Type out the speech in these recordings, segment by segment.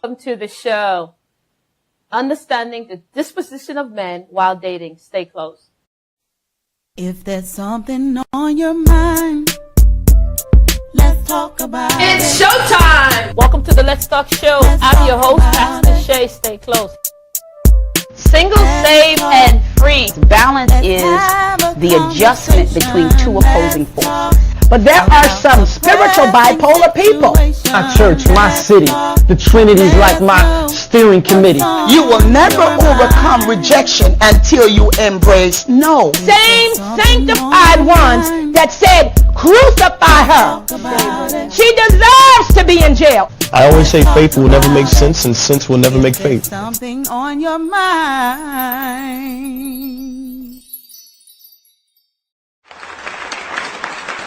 Welcome to the show. Understanding the disposition of men while dating. Stay close. If there's something on your mind, let's talk about it. It's showtime! Welcome to the Let's Talk Show. I'm your host, Pastor Shay. Stay close. Single, saved, and free. Balance is the adjustment between two opposing forces. But there are some spiritual bipolar people. My church, my city, the Trinity's like my steering committee. You will never overcome rejection until you embrace no. Same sanctified ones that said, crucify her. She deserves to be in jail. I always say faith will never make sense and sense will never make faith. Something on your mind.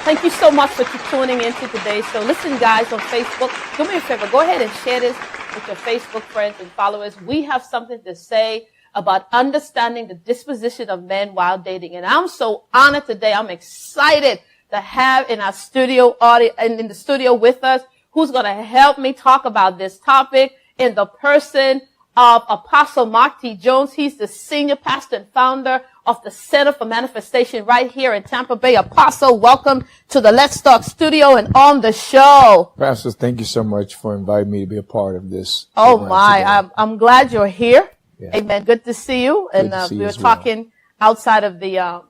Thank you so much for tuning into today. So listen, guys, on Facebook, do me a favor. Go ahead and share this with your Facebook friends and followers. We have something to say about understanding the disposition of men while dating. And I'm so honored today. I'm excited to have in our studio audience and in the studio with us who's going to help me talk about this topic in the person of Apostle Mark T. Jones. He's the senior pastor and founder of the Center for Manifestation right here in Tampa Bay. Apostle, welcome to the Let's Talk studio and on the show. Pastor, thank you so much for inviting me to be a part of this. Oh my, I'm glad you're here. Yeah. Amen. Good to see you. Good And to see we you were as well. talking outside of the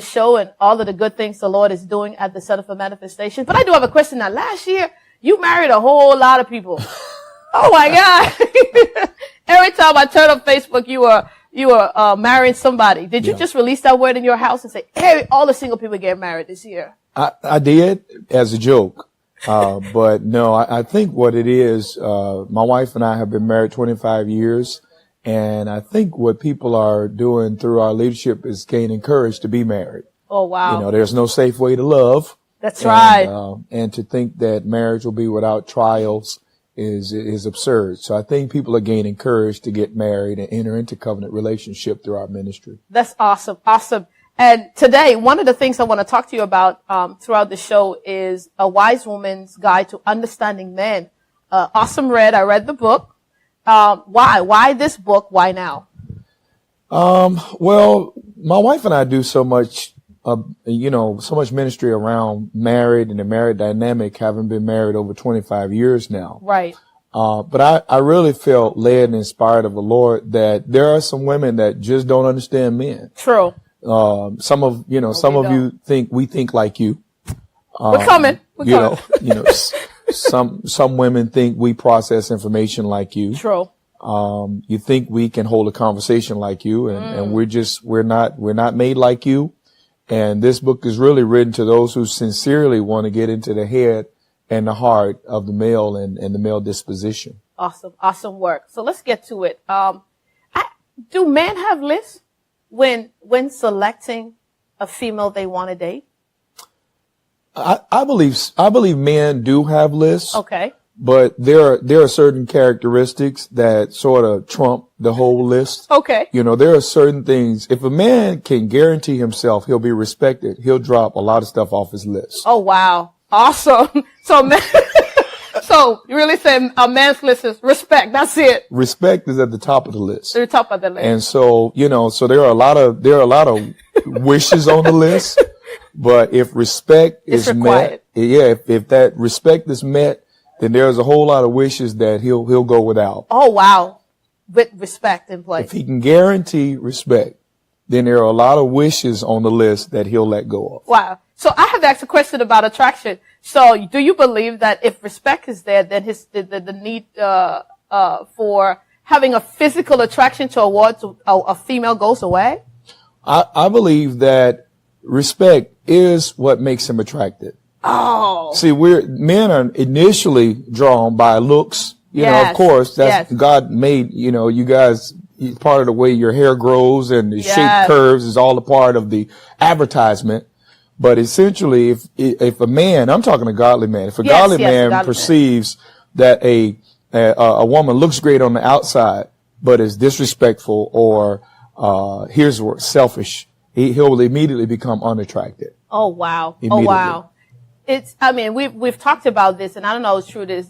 show and all of the good things the Lord is doing at the Center for Manifestation. But I do have a question now. Last year, you married a whole lot of people. Oh my God. Every time I turn on Facebook, you were marrying somebody. Did you just release that word in your house and say, hey, all the single people get married this year? I did as a joke. But no, I think what it is, my wife and I have been married 25 years. And I think what people are doing through our leadership is gaining courage to be married. Oh, wow. You know, there's no safe way to love. That's right. And to think that marriage will be without trials is absurd. So I think people are gaining courage to get married and enter into covenant relationship through our ministry. That's awesome. Awesome. And today, one of the things I want to talk to you about throughout the show is A Wise Woman's Guide to Understanding Men. Awesome read. I read the book. Why? Why this book? Why now? Well, my wife and I do so much, so much ministry around married and the married dynamic, having been married over 25 years now. Right. But I really felt led and inspired of the Lord that there are some women that just don't understand men. True. Some of you think we think like you. We're coming. We're coming. Some women think we process information like you. True. You think we can hold a conversation like you, and we're not made like you. And this book is really written to those who sincerely want to get into the head and the heart of the male and the male disposition. Awesome. Awesome work. So let's get to it. Do men have lists when selecting a female they want to date? I believe men do have lists. Okay. But there are certain characteristics that sort of trump the whole list. Okay. You know, there are certain things. If a man can guarantee himself he'll be respected, he'll drop a lot of stuff off his list. Oh, wow. Awesome. So you really say a man's list is respect. That's it. Respect is at the top of the list. The top of the list. And so, so there are a lot of wishes on the list. But if respect is met, if that respect is met, then there's a whole lot of wishes that he'll go without. Oh, wow. With respect in place. If he can guarantee respect, then there are a lot of wishes on the list that he'll let go of. Wow. So I have asked a question about attraction. So do you believe that if respect is there, then the need for having a physical attraction towards a female goes away? I believe that respect is what makes him attracted. Oh. See, men are initially drawn by looks. Of course, God made, you guys, part of the way your hair grows and the shape curves is all a part of the advertisement. But essentially, if a man, I'm talking a godly man, if a godly man perceives that a woman looks great on the outside, but is disrespectful or, selfish, he'll immediately become unattracted. Oh, wow. Oh, wow. We've talked about this, and I don't know if it's true. There's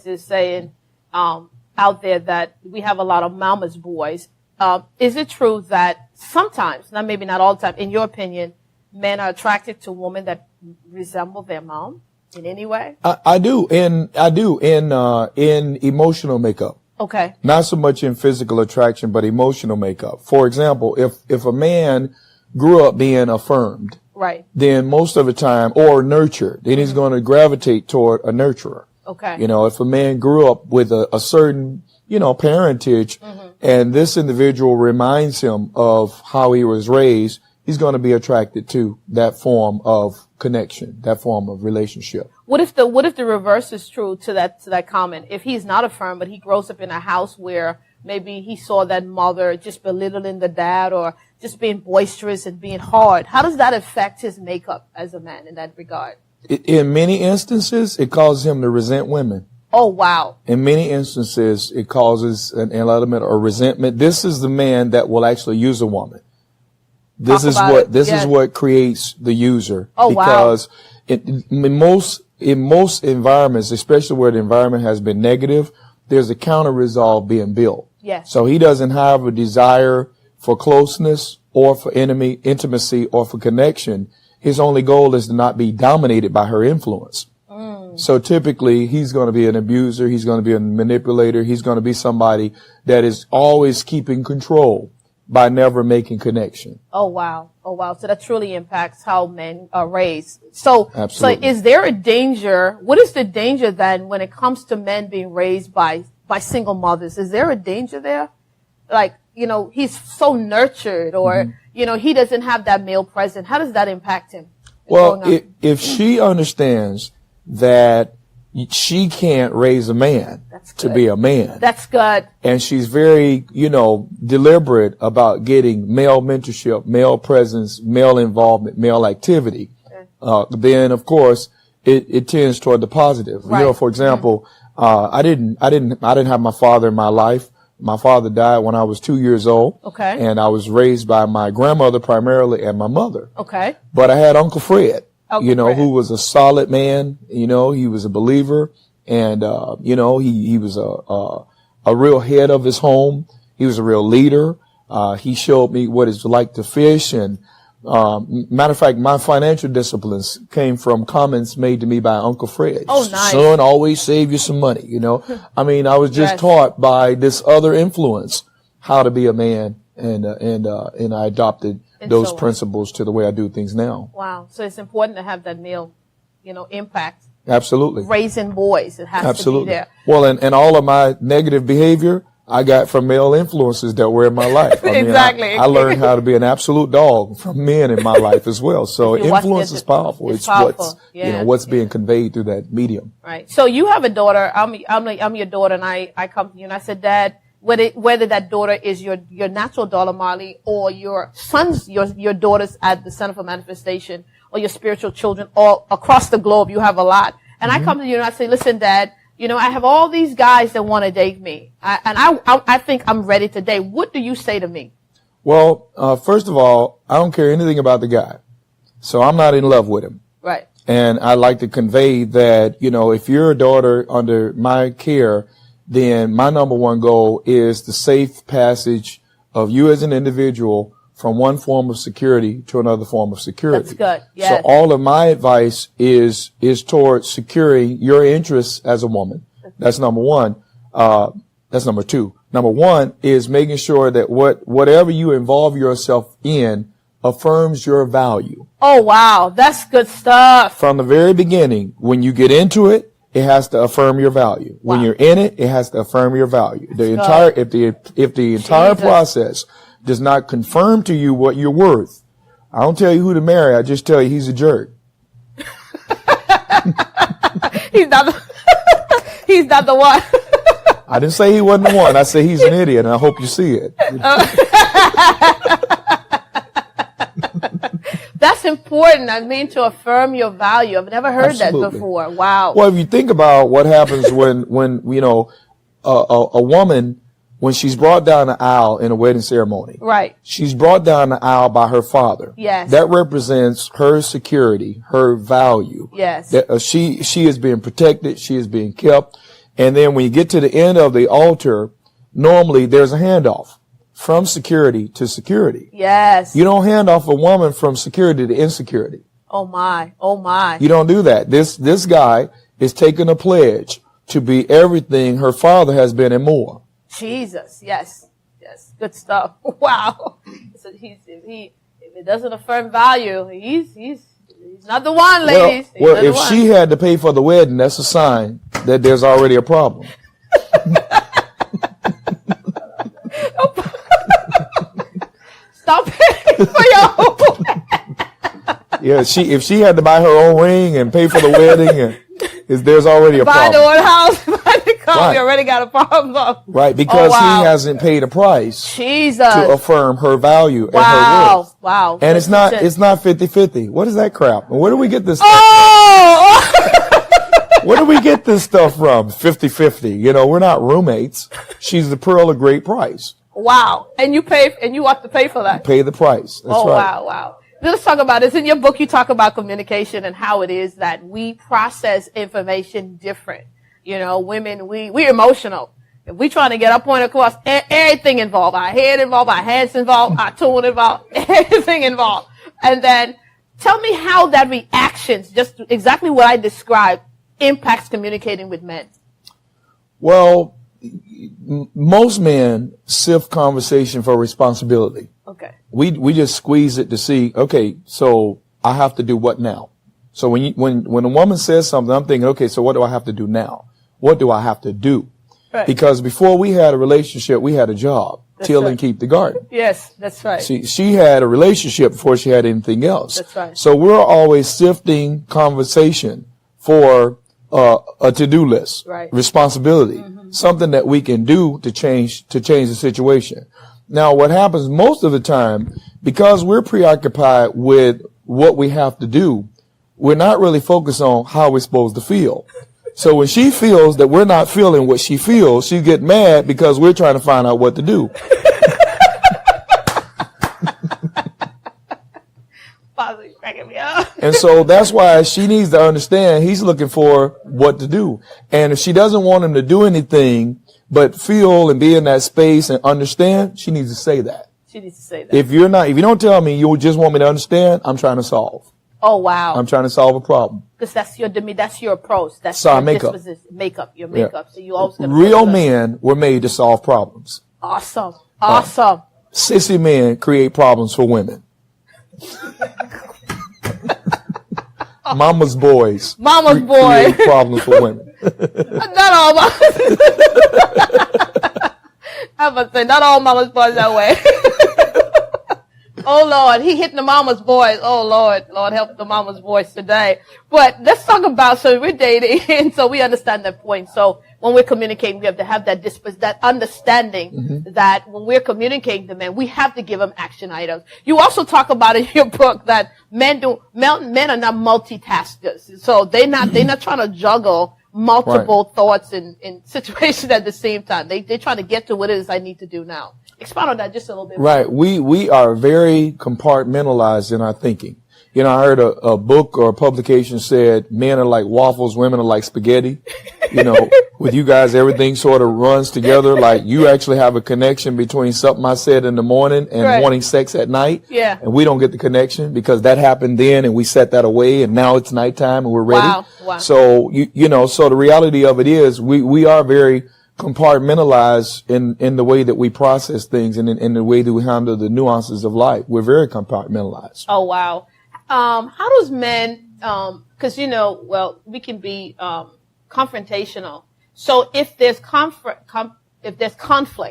this saying, out there that we have a lot of mama's boys. Is it true that sometimes, maybe not all the time, in your opinion, men are attracted to women that resemble their mom in any way? I do in emotional makeup. Okay. Not so much in physical attraction, but emotional makeup. For example, if a man grew up being affirmed, right, then most of the time, or nurtured, then he's going to gravitate toward a nurturer. Okay. If a man grew up with a certain, parentage, and this individual reminds him of how he was raised, he's going to be attracted to that form of connection, that form of relationship. What if the reverse is true to that comment? If he's not affirmed, but he grows up in a house where maybe he saw that mother just belittling the dad or just being boisterous and being hard, how does that affect his makeup as a man in that regard? In many instances, it causes him to resent women. Oh, wow. In many instances, it causes an element of resentment. This is the man that will actually use a woman. This is what creates the user. Oh, because in most environments, especially where the environment has been negative, there's a counter resolve being built. Yes. So he doesn't have a desire for closeness or for intimacy or for connection. His only goal is to not be dominated by her influence. So typically he's going to be an abuser. He's going to be a manipulator. He's going to be somebody that is always keeping control by never making connection. Oh, wow. Oh, wow. So that truly impacts how men are raised. So absolutely. So is there a danger? What is the danger then when it comes to men being raised by single mothers? Is there a danger there? Like, he's so nurtured or, he doesn't have that male presence. How does that impact him? Well, if she understands that she can't raise a man to be a man. That's good. And she's very, deliberate about getting male mentorship, male presence, male involvement, male activity. Then of course it tends toward the positive. Right. For example, I didn't have my father in my life. My father died when I was 2 years old. Okay. And I was raised by my grandmother primarily and my mother. Okay. But I had Uncle Fred, Fred. who was a solid man. He was a believer, and he was a real head of his home. He was a real leader. He showed me what it's like to fish, and matter of fact, my financial disciplines came from comments made to me by Uncle Fred. Oh, nice. Son, always save you some money, I mean, I was just taught by this other influence how to be a man, and I adopted those principles to the way I do things now. Wow. So it's important to have that male, impact. Absolutely. Raising boys. It has to be there. Well, and all of my negative behavior I got from male influences that were in my life. Exactly. I learned how to be an absolute dog from men in my life as well. So influence is powerful. It's powerful. what's being conveyed through that medium. Right. So you have a daughter. I'm your daughter, and I come to you and I said, Dad, whether that daughter is your natural daughter, Marley, or your sons, your daughters at the Center for Manifestation, or your spiritual children all across the globe, you have a lot. And I come to you and I say, listen, Dad, I have all these guys that want to date me, I think I'm ready to date. What do you say to me? Well, first of all, I don't care anything about the guy, so I'm not in love with him. Right. And I like to convey that, if you're a daughter under my care, then my number one goal is the safe passage of you as an individual from one form of security to another form of security. That's good. Yes. So all of my advice is towards securing your interests as a woman. That's number one. That's number two. Number one is making sure that whatever you involve yourself in affirms your value. Oh, wow. That's good stuff. From the very beginning, when you get into it, it has to affirm your value. Wow. When you're in it, it has to affirm your value. If the entire process does not confirm to you what you're worth, I don't tell you who to marry. I just tell you he's a jerk. He's not the one. I didn't say he wasn't the one. I say he's an idiot, and I hope you see it. That's important. I mean, to affirm your value. I've never heard that before. Wow. Well, if you think about what happens when a woman, when she's brought down the aisle in a wedding ceremony. Right. She's brought down the aisle by her father. Yes. That represents her security, her value. Yes. That, she is being protected. She is being kept. And then when you get to the end of the altar, normally there's a handoff from security to security. Yes. You don't hand off a woman from security to insecurity. Oh my. Oh my. You don't do that. This guy is taking a pledge to be everything her father has been and more. Jesus. Yes. Yes. Good stuff. Wow. So if it doesn't affirm value, he's not the one, ladies. Well, if she had to pay for the wedding, that's a sign that there's already a problem. Stop paying for your own. Yeah, if she had to buy her own ring and pay for the wedding, there's already a problem. Buy the old house, buy the car, Right. we already got a problem. Right, because wow. he hasn't paid a price Jesus. to affirm her value and her Wow. worth. Wow. And it's not 50-50. What is that crap? Where do we get this stuff Oh! from? Where do we get this stuff from? 50-50. We're not roommates. She's the pearl of great price. Wow. And you have to pay for that. Pay the price. That's right. Wow, wow. Let's talk about this. In your book, you talk about communication and how it is that we process information different. Women, we're emotional. If we trying to get our point across, everything involved. Our head involved, our hands involved, our tool involved, everything involved. And then tell me how that reactions, just exactly what I described, impacts communicating with men. Well, most men sift conversation for responsibility. Okay. We just squeeze it to see, okay, so I have to do what now? So when a woman says something, I'm thinking, okay, so what do I have to do now? What do I have to do? Right. Because before we had a relationship, we had a job, till and keep the garden. Yes, that's right. She had a relationship before she had anything else. That's right. So we're always sifting conversation for a to-do list, right. responsibility, something that we can do to change the situation. Now, what happens most of the time, because we're preoccupied with what we have to do, we're not really focused on how we're supposed to feel. So when she feels that we're not feeling what she feels, she get mad because we're trying to find out what to do. And so that's why she needs to understand he's looking for what to do. And if she doesn't want him to do anything but feel and be in that space and understand, she needs to say that. She needs to say that. If you don't tell me you just want me to understand, I'm trying to solve. Oh, wow. I'm trying to solve a problem. Because that's your approach. That's so your makeup. Your makeup. Yeah. So you always real men were made to solve problems. Awesome. Awesome. Sissy men create problems for women. Mama's boys. Mama's boys. Create problems for women. Not all mamas. I was say not all mama's boys that way. Oh Lord, he hitting the mama's boys. Oh Lord, Lord help the mama's boys today. But let's talk about, so we're dating, and so we understand that point. So when we're communicating, we have to have that understanding that when we're communicating to men, we have to give them action items. You also talk about in your book that men are not multitaskers. So they're not trying to juggle multiple thoughts and situations at the same time. They're trying to get to what it is I need to do now. Expound on that just a little bit. Right. We are very compartmentalized in our thinking. You know, I heard a book or a publication said men are like waffles, women are like spaghetti. You know, with you guys, everything sort of runs together. Like you actually have a connection between something I said in the morning and wanting sex at night. Yeah. And we don't get the connection because that happened then and we set that away and now it's nighttime and we're ready. Wow. So, so the reality of it is we are very compartmentalized in the way that we process things and in the way that we handle the nuances of life. We're very compartmentalized. Oh, wow. How does men, cause we can be, confrontational. So if there's conflict,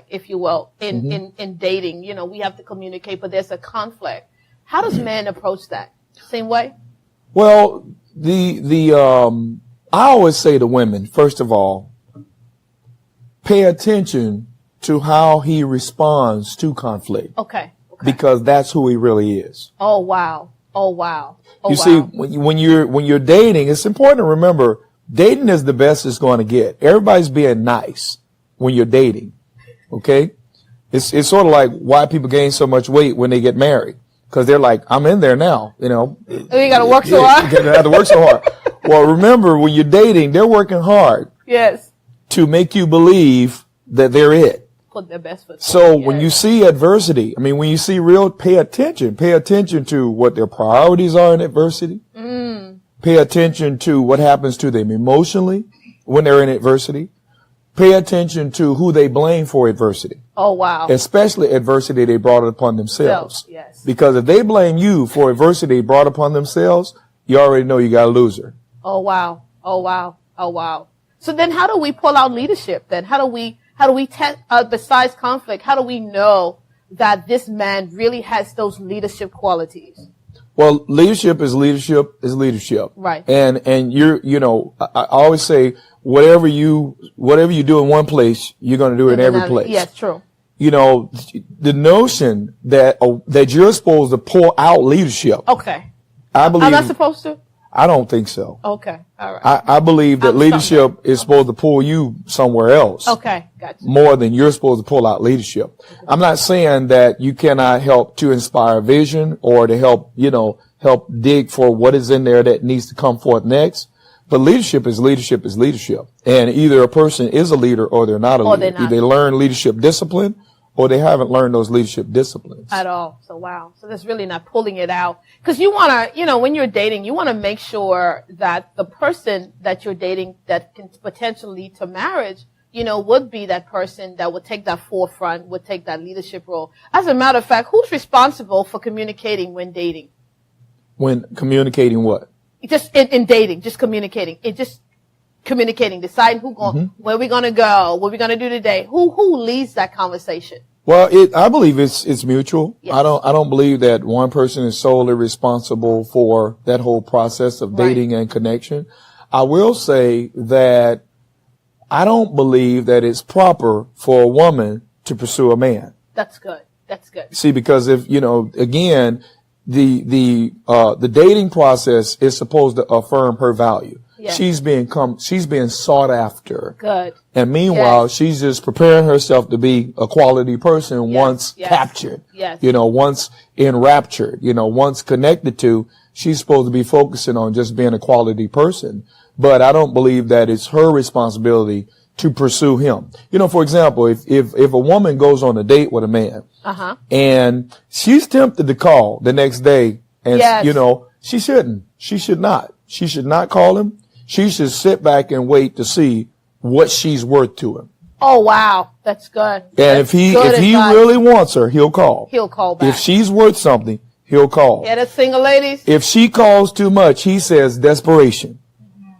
if you will, in dating, we have to communicate, but there's a conflict. How does men approach that? Same way? Well, I always say to women, first of all, pay attention to how he responds to conflict. Okay. Because that's who he really is. Oh, wow. Oh, wow. Oh, you see, when you're dating, it's important to remember dating is the best it's going to get. Everybody's being nice when you're dating. Okay. It's sort of like why people gain so much weight when they get married. Cause they're like, I'm in there now, You gotta work so hard. You have to work so hard. Well, remember when you're dating, they're working hard. Yes. To make you believe that they're it. Put their best foot So forward, when you see adversity, when you see pay attention to what their priorities are in adversity. Pay attention to what happens to them emotionally when they're in adversity. Pay attention to who they blame for adversity. Oh, wow. Especially adversity they brought upon themselves. Yes. Because if they blame you for adversity brought upon themselves, you already know you got a loser. Oh, wow. Oh, wow. Oh, wow. So then how do we pull out leadership then? How do we besides conflict, how do we know that this man really has those leadership qualities? Well, leadership is leadership. Right. And I always say, whatever you do in one place, you're going to do it in every place. Yes, true. The notion that you're supposed to pull out leadership. Okay. I believe. I'm not supposed to? I don't think so. Okay. All right. I believe that leadership is supposed to pull you somewhere else. Okay. Gotcha. More than you're supposed to pull out leadership. I'm not saying that you cannot help to inspire vision or to help dig for what is in there that needs to come forth next. But leadership is leadership. And either a person is a leader or they're not a leader. They're not. They learn leadership discipline or they haven't learned those leadership disciplines. At all. So, wow. So that's really not pulling it out. Because you want to, when you're dating, you want to make sure that the person that you're dating that can potentially lead to marriage, would be that person that would take that forefront, would take that leadership role. As a matter of fact, who's responsible for communicating when dating? When communicating what? Just in dating, just communicating. Deciding where we're going to go, what we're going to do today. Who leads that conversation? Well, I believe it's mutual. Yes. I don't believe that one person is solely responsible for that whole process of dating and connection. I will say that I don't believe that it's proper for a woman to pursue a man. That's good. That's good. See, because if, again, the dating process is supposed to affirm her value. Yes. She's being sought after. Good. And meanwhile, she's just preparing herself to be a quality person once captured. Yes. Once enraptured, once connected to, she's supposed to be focusing on just being a quality person. But I don't believe that it's her responsibility to pursue him. For example, if a woman goes on a date with a man, and she's tempted to call the next day, and she shouldn't. She should not. She should not call him. She should sit back and wait to see what she's worth to him. Oh, wow. That's good. And if he really wants her, he'll call. He'll call back. If she's worth something, he'll call. Yeah, that's single ladies. If she calls too much, he says desperation.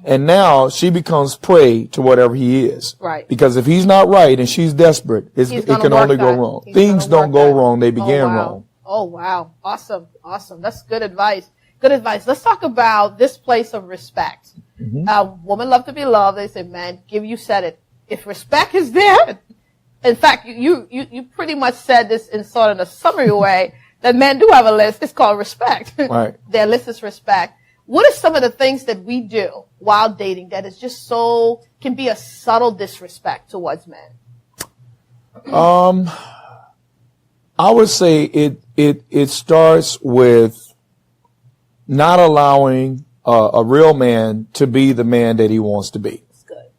And now she becomes prey to whatever he is. Right. Because if he's not right and she's desperate, it can only go wrong. Things don't go wrong. They begin wrong. Oh, wow. Awesome. Awesome. That's good advice. Good advice. Let's talk about this place of respect. Women love to be loved. They say, man, you said it. If respect is there, in fact, you pretty much said this in sort of a summary way, that men do have a list. It's called respect. Right. Their list is respect. What are some of the things that we do while dating that is just can be a subtle disrespect towards men? I would say it starts with not allowing a real man to be the man that he wants to be. That's good.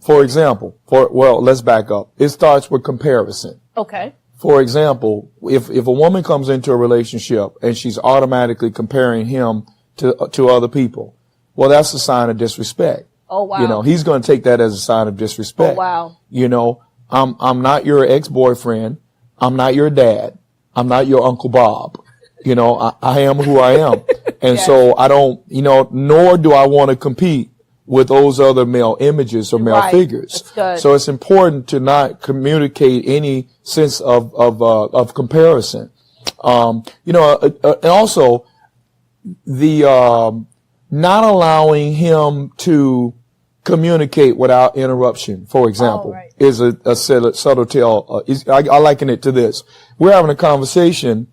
For example, let's back up. It starts with comparison. Okay. For example, if a woman comes into a relationship and she's automatically comparing him to other people, well, that's a sign of disrespect. Oh, wow. He's going to take that as a sign of disrespect. Oh, wow. I'm not your ex-boyfriend. I'm not your dad. I'm not your Uncle Bob. I am who I am. And so I don't, nor do I want to compete with those other male images or male figures. That's good. So it's important to not communicate any sense of comparison. And also the, not allowing him to communicate without interruption, for example, is a subtle tale. I liken it to this. We're having a conversation,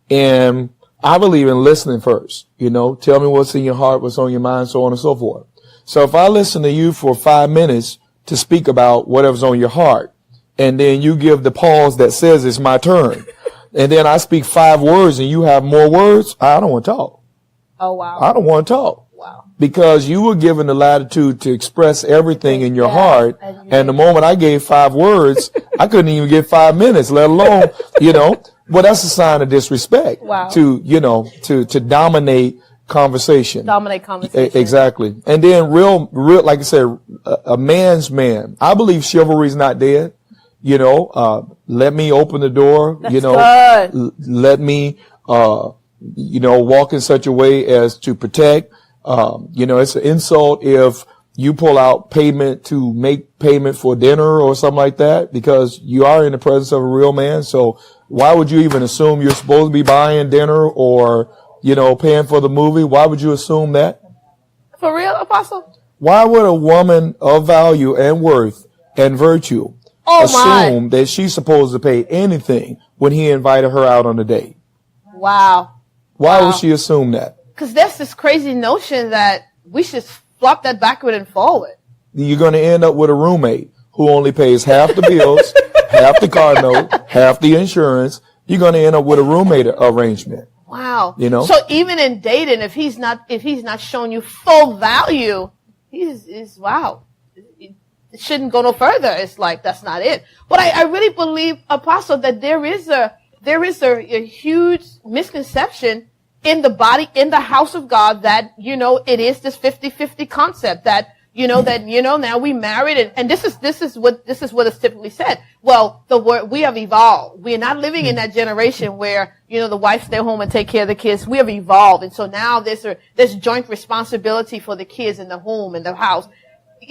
and I believe in listening first. Tell me what's in your heart, what's on your mind, so on and so forth. So if I listen to you for 5 minutes to speak about whatever's on your heart, and then you give the pause that says it's my turn, and then I speak 5 words and you have more words, I don't want to talk. Oh, wow. I don't want to talk. Wow. Because you were given the latitude to express everything in your heart. And the moment I gave 5 words, I couldn't even get 5 minutes, let alone, well, that's a sign of disrespect. Wow. To dominate conversation. Exactly. And then real, like I said, a man's man. I believe chivalry's not dead. Let me open the door. That's good. Let me, walk in such a way as to protect. It's an insult if you pull out payment to make payment for dinner or something like that, because you are in the presence of a real man. So why would you even assume you're supposed to be buying dinner or, paying for the movie? Why would you assume that? For real, Apostle? Why would a woman of value and worth and virtue assume that she's supposed to pay anything when he invited her out on a date? Wow. Why would she assume that? Because there's this crazy notion that we should flop that backward and forward. You're going to end up with a roommate who only pays half the bills, half the car note, half the insurance. You're going to end up with a roommate arrangement. Wow. So even in dating, if he's not showing you full value, he's wow. It shouldn't go no further. It's like, that's not it. But I really believe, Apostle, that there is a huge misconception in the house of God that, it is this 50-50 concept that, now we married and this is what is typically said. Well, we have evolved. We are not living in that generation where, the wife stay home and take care of the kids. We have evolved. And so now there's joint responsibility for the kids in the home and the house,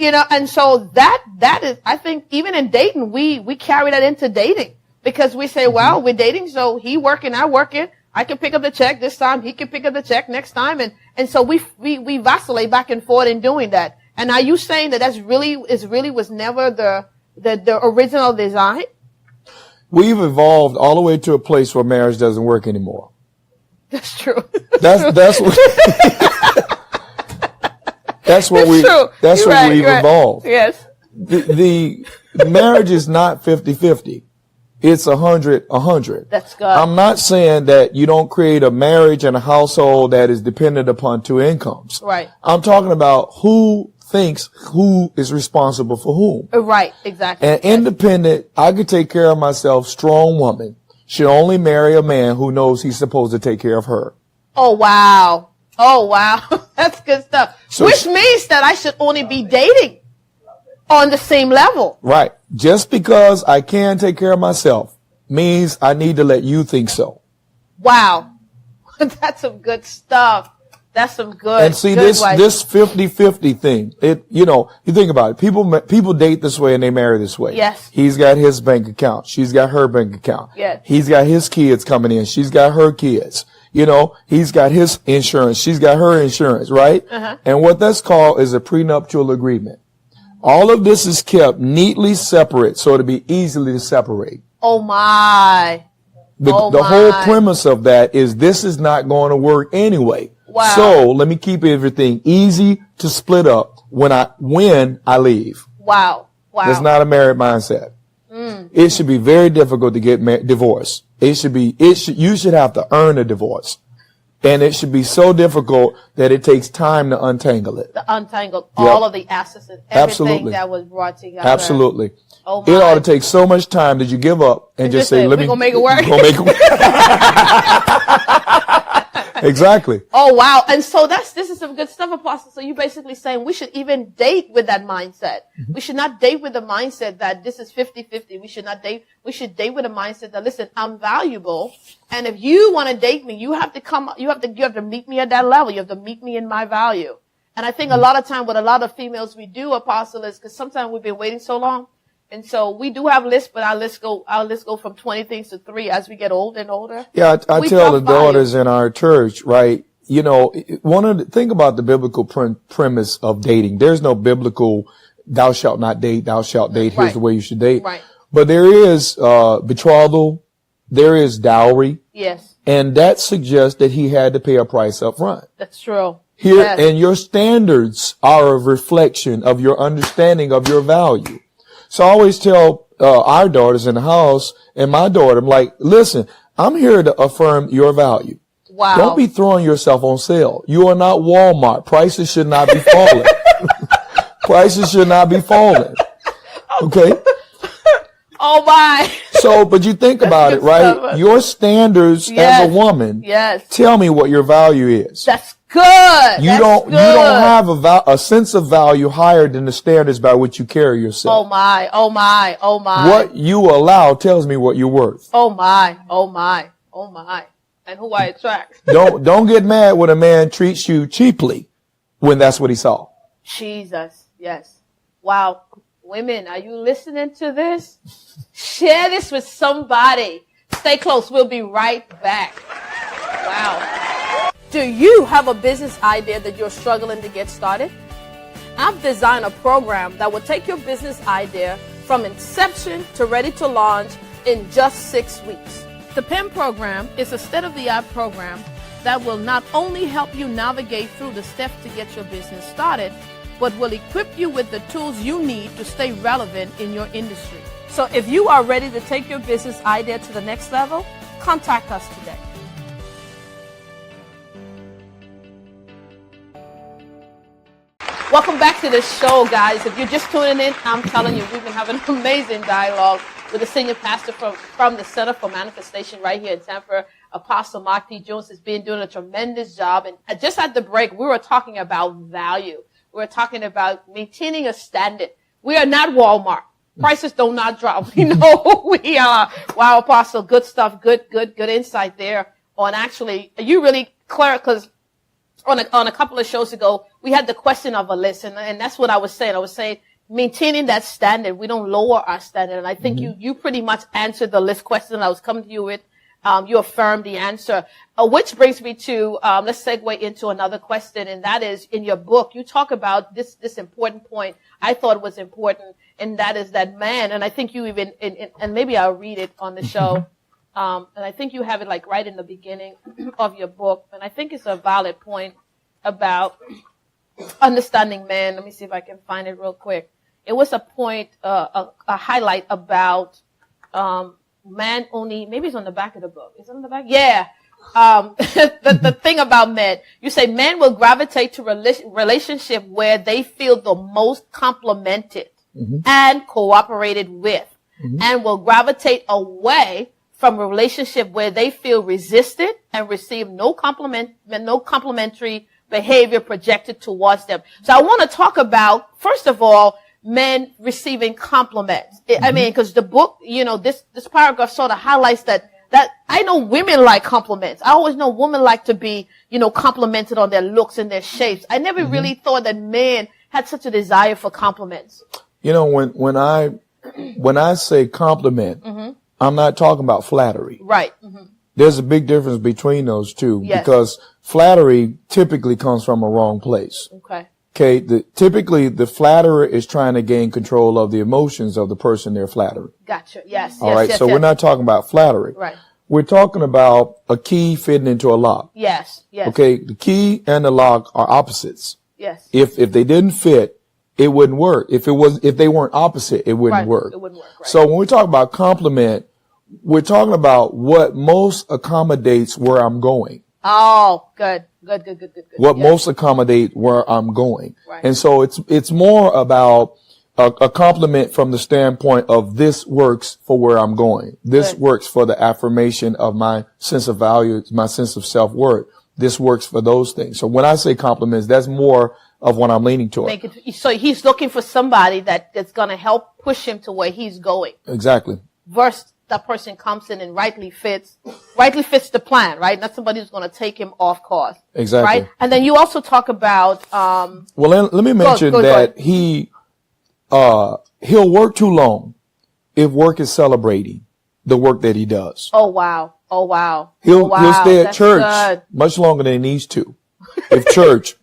and so that is, I think even in dating, we carry that into dating because we say, well, we're dating. So he working, I working. I can pick up the check this time. He can pick up the check next time. And so we vacillate back and forth in doing that. And are you saying that was never the original design? We've evolved all the way to a place where marriage doesn't work anymore. That's true. That's what that's what we've evolved. Yes. The marriage is not 50-50. It's 100-100. That's good. I'm not saying that you don't create a marriage and a household that is dependent upon two incomes. Right. I'm talking about who thinks who is responsible for whom. Right, exactly. An independent, I could take care of myself, strong woman should only marry a man who knows he's supposed to take care of her. Oh, wow. Oh, wow. That's good stuff. So which means that I should only be dating on the same level. Right. Just because I can take care of myself means I need to let you think so. Wow. That's some good stuff. That's some good. And see, this 50-50 thing, you think about it. People date this way and they marry this way. Yes. He's got his bank account. She's got her bank account. Yes. He's got his kids coming in. She's got her kids. He's got his insurance. She's got her insurance, right? Uh-huh. And what that's called is a prenuptial agreement. All of this is kept neatly separate so to be easily to separate. Oh my. The whole premise of that is this is not going to work anyway. Wow. So let me keep everything easy to split up when I leave. Wow. Wow. That's not a married mindset. It should be very difficult to get divorced. You should have to earn a divorce. And it should be so difficult that it takes time to untangle it. To untangle all of the assets and everything that was brought together. Absolutely. Oh my. It ought to take so much time that you give up and just say, we're going to make it work. We're gonna make it work. Exactly. Oh, wow. And so this is some good stuff, Apostle. So you're basically saying we should even date with that mindset. We should not date with the mindset that this is 50-50. We should not date. We should date with a mindset that, listen, I'm valuable. And if you want to date me, you have to meet me at that level. You have to meet me in my value. And I think a lot of time what a lot of females we do, Apostle, is because sometimes we've been waiting so long. And so we do have lists, but our lists go from 20 things to 3 as we get older and older. Yeah, I tell the daughters in our church, right? Think about the biblical premise of dating. There's no biblical, thou shalt not date, thou shalt date. Here's the way you should date. Right. But there is, betrothal. There is dowry. Yes. And that suggests that he had to pay a price up front. That's true. Here, yes. And your standards are a reflection of your understanding of your value. So I always tell our daughters in the house and my daughter, I'm like, listen, I'm here to affirm your value. Wow. Don't be throwing yourself on sale. You are not Walmart. Prices should not be falling. Prices should not be falling. Okay? Oh my. So, but you think about it, right? Stuff. Your standards as a woman. Yes. Tell me what your value is. That's good. You don't have a sense of value higher than the standards by which you carry yourself. Oh my. Oh my. Oh my. What you allow tells me what you're worth. Oh my. Oh my. Oh my. And who I attract. Don't get mad when a man treats you cheaply when that's what he saw. Jesus. Yes. Wow. Women, are you listening to this? Share this with somebody. Stay close. We'll be right back. Wow. Do you have a business idea that you're struggling to get started? I've designed a program that will take your business idea from inception to ready to launch in just 6 weeks. The PIM program is a state-of-the-art program that will not only help you navigate through the steps to get your business started, but will equip you with the tools you need to stay relevant in your industry. So if you are ready to take your business idea to the next level, contact us today. Welcome back to the show, guys. If you're just tuning in, I'm telling you, we've been having an amazing dialogue with the senior pastor from the Center for Manifestation right here in Tampa. Apostle Mark P. Jones has been doing a tremendous job. And just at the break, we were talking about value. We're talking about maintaining a standard. We are not Walmart. Prices do not drop. We know who we are. Wow, Apostle, good stuff. Good insight there on actually, are you really clear? Because on a couple of shows ago, we had the question of a list. And that's what I was saying. I was saying maintaining that standard. We don't lower our standard. And I think you pretty much answered the list question I was coming to you with. You affirm the answer, which brings me to, let's segue into another question. And that is, in your book, you talk about this important point I thought was important. And that is that man, and I think you even, and maybe I'll read it on the show. And I think you have it like right in the beginning of your book. And I think it's a valid point about understanding man. Let me see if I can find it real quick. It was a point, a highlight about, man only, maybe it's on the back of the book. Is it on the back? Yeah. The thing about men, you say men will gravitate to relationship where they feel the most complimented and cooperated with, and will gravitate away from a relationship where they feel resisted and receive no complimentary behavior projected towards them. So I want to talk about, first of all, men receiving compliments. I mean, because the book, this paragraph sort of highlights that I know women like compliments. I always know women like to be, complimented on their looks and their shapes. I never really thought that men had such a desire for compliments. When I say compliment, I'm not talking about flattery. Right. There's a big difference between those two, because flattery typically comes from a wrong place. Okay. Typically the flatterer is trying to gain control of the emotions of the person they're flattering. Gotcha. Yes. All right. So we're not talking about flattery. Right. We're talking about a key fitting into a lock. Yes. Yes. Okay. The key and the lock are opposites. Yes. If they didn't fit, it wouldn't work. If they weren't opposite, it wouldn't work. It wouldn't work. Right. So when we talk about compliment, we're talking about what most accommodates where I'm going. Oh, good. What most accommodate where I'm going. Right. And so it's more about a compliment from the standpoint of this works for where I'm going. This works for the affirmation of my sense of value, my sense of self-worth. This works for those things. So when I say compliments, that's more of what I'm leaning toward. So he's looking for somebody that's going to help push him to where he's going. Exactly. Versus that person comes in and rightly fits the plan, right? Not somebody who's going to take him off course. Exactly. Right? And then you also talk about, well, let me mention that he'll work too long if work is celebrating the work that he does. Oh, wow. He'll stay at church much longer than he needs to. If church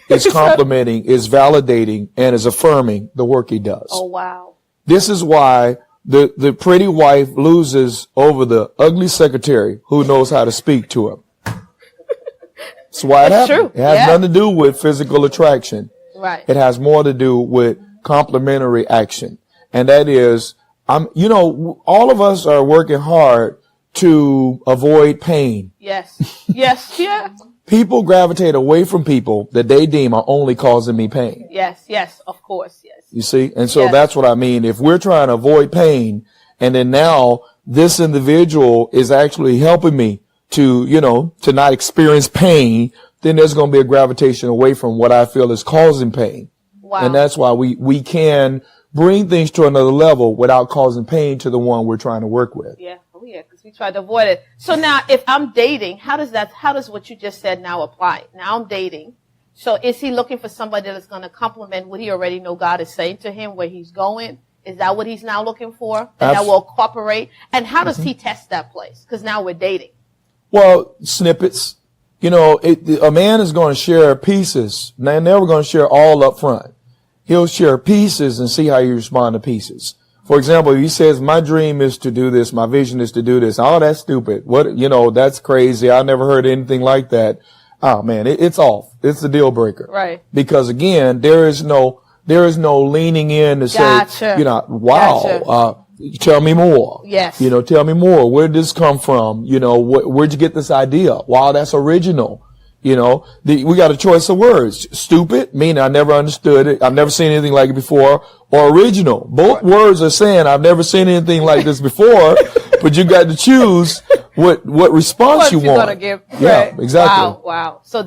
is complimenting, is validating, and is affirming the work he does. Oh, wow. This is why the pretty wife loses over the ugly secretary who knows how to speak to him. That's why it happens. True. It has nothing to do with physical attraction. Right. It has more to do with complementary action. And that is, all of us are working hard to avoid pain. Yes. Yeah. People gravitate away from people that they deem are only causing me pain. Yes, of course, yes. You see? And so that's what I mean. If we're trying to avoid pain, and then now this individual is actually helping me to not experience pain, then there's going to be a gravitation away from what I feel is causing pain. Wow. And that's why we can bring things to another level without causing pain to the one we're trying to work with. Yeah. Oh, yeah, because we try to avoid it. So now if I'm dating, how does what you just said now apply? Now I'm dating. So is he looking for somebody that's going to complement what he already know God is saying to him, where he's going? Is that what he's now looking for? And that will cooperate? And how does he test that place? Because now we're dating. Well, snippets. A man is going to share pieces. They're never going to share all up front. He'll share pieces and see how you respond to pieces. For example, if he says, my dream is to do this, my vision is to do this. Oh, that's stupid. That's crazy. I never heard anything like that. Oh man, it's off. It's a deal breaker. Right. Because again, there is no leaning in to say, wow, tell me more. Yes. Tell me more. Where did this come from? Where'd you get this idea? Wow, that's original. We got a choice of words. Stupid, meaning I never understood it. I've never seen anything like it before. Or original. Both words are saying I've never seen anything like this before, but you got to choose what response you want. Gonna give. Yeah, right. exactly. Wow. So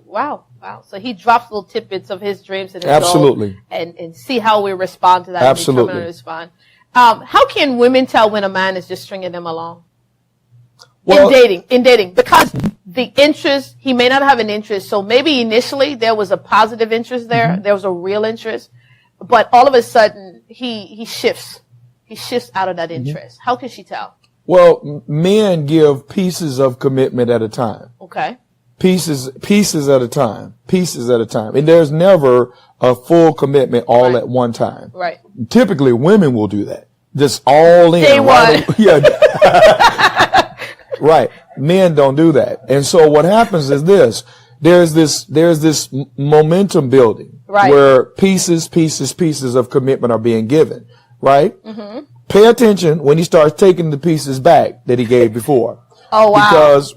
wow. So he drops little tidbits of his dreams and his Absolutely. goals and see how we respond to that. Absolutely. And respond. How can women tell when a man is just stringing them along? Well, in dating, because the interest, he may not have an interest. So maybe initially there was a positive interest there. Mm-hmm. There was a real interest, but all of a sudden he shifts out of that interest. Mm-hmm. How can she tell? Well, men give pieces of commitment at a time. Okay. Pieces at a time. And there's never a full commitment all at one time. Right. Typically, women will do that. Just all in. Day one. Yeah. Right. Men don't do that. And so what happens is this. There's this momentum building. Right. Where pieces of commitment are being given. Right? Mm-hmm. Pay attention when he starts taking the pieces back that he gave before. Oh, wow. Because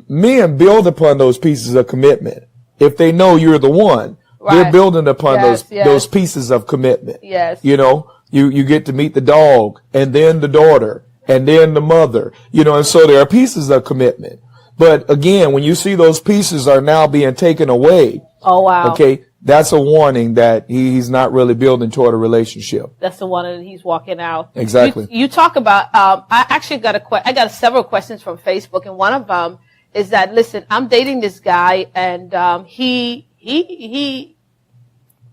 men build upon those pieces of commitment. If they know you're the one, they're building upon those pieces of commitment. Yes. You know, you get to meet the dog and then the daughter and then the mother, you know, and so there are pieces of commitment. But again, when you see those pieces are now being taken away. Oh, wow. Okay. That's a warning that he's not really building toward a relationship. That's the one that he's walking out. Exactly. You talk about, I actually got several questions from Facebook, and one of them is that, listen, I'm dating this guy, and he,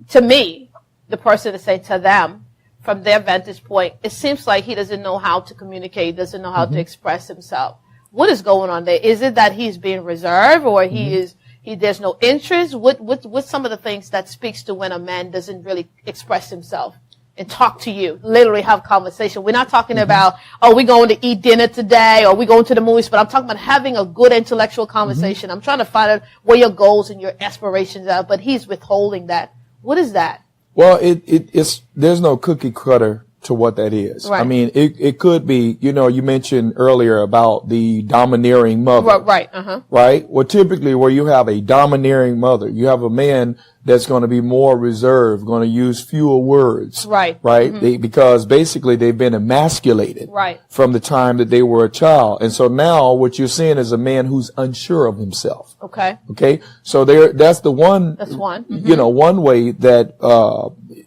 to me, the person is saying to them, from their vantage point, it seems like he doesn't know how to communicate, doesn't know how to express himself. What is going on there? Is it that he's being reserved, or there's no interest? What's some of the things that speaks to when a man doesn't really express himself and talk to you, literally have conversation? We're not talking about, we're going to eat dinner today, or we're going to the movies, but I'm talking about having a good intellectual conversation. I'm trying to find out where your goals and your aspirations are, but he's withholding that. What is that? Well, there's no cookie cutter to what that is. Right. I mean, it could be, you know, you mentioned earlier about the domineering mother. Right. Uh-huh. Right? Well, typically where you have a domineering mother, you have a man that's going to be more reserved, going to use fewer words. Right. Right? Because basically they've been emasculated. Right. From the time that they were a child. And so now what you're seeing is a man who's unsure of himself. Okay. Okay. So that's the one. That's one. You know, one way that,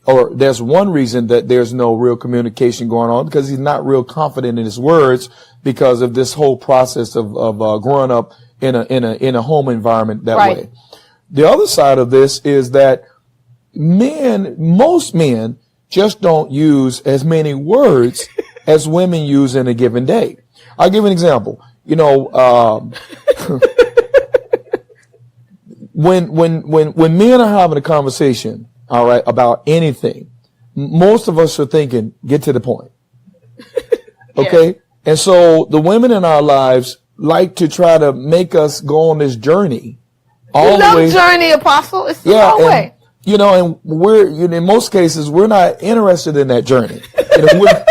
or there's one reason that there's no real communication going on, because he's not real confident in his words because of this whole process of growing up in a home environment that way. The other side of this is that most men just don't use as many words as women use in a given day. I'll give an example. You know, when men are having a conversation, all right, about anything, most of us are thinking, get to the point. Okay? Yeah. And so the women in our lives like to try to make us go on this journey. You love journey, Apostle. It's the wrong way. You know, and in most cases, we're not interested in that journey. You know,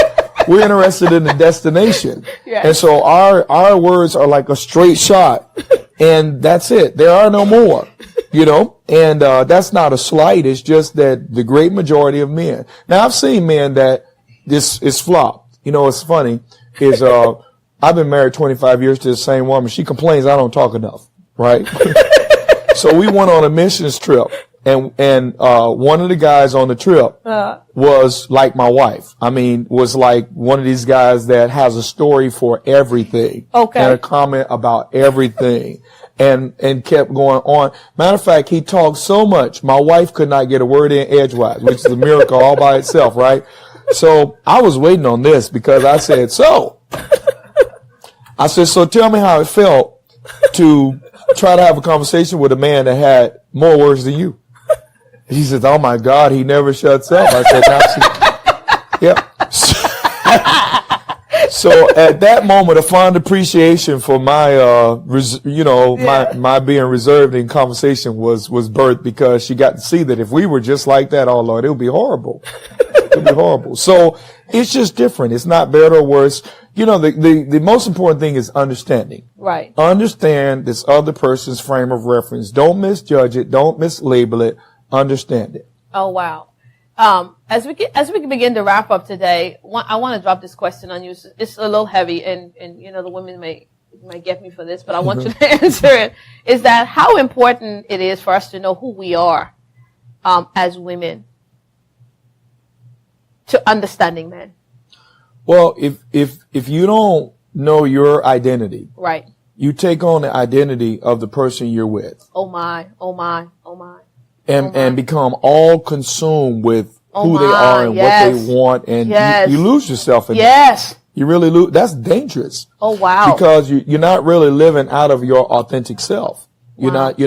we're interested in the destination. Yes. And so our words are like a straight shot, and that's it. There are no more. You know, and that's not a slight. It's just that the great majority of men. Now, I've seen men that this is flopped. You know, it's funny is I've been married 25 years to the same woman. She complains I don't talk enough, right? So we went on a missions trip, and one of the guys on the trip was like my wife. I mean, was like one of these guys that has a story for everything. Okay. And a comment about everything. And kept going on. Matter of fact, he talked so much, my wife could not get a word in edgewise, which is a miracle all by itself, right? So I was waiting on this because I said, so tell me how it felt to try to have a conversation with a man that had more words than you. He says, oh my God, he never shuts up. I said, yep. So at that moment, a fond appreciation for my, my being reserved in conversation was birthed, because she got to see that if we were just like that, oh Lord, it would be horrible. It would be horrible. So it's just different. It's not better or worse. You know, the most important thing is understanding. Right. Understand this other person's frame of reference. Don't misjudge it. Don't mislabel it. Understand it. Oh, wow. As we begin to wrap up today, I want to drop this question on you. It's a little heavy, and you know, the women may get me for this, but I want you to answer it. Is that how important it is for us to know who we are, as women, to understanding men? Well, if you don't know your identity, right, you take on the identity of the person you're with. Oh my, oh my, oh my. And become all consumed with who they are and what they want, and you lose yourself in that. You really lose. That's dangerous. Oh, wow. Because you're not really living out of your authentic self. You're not,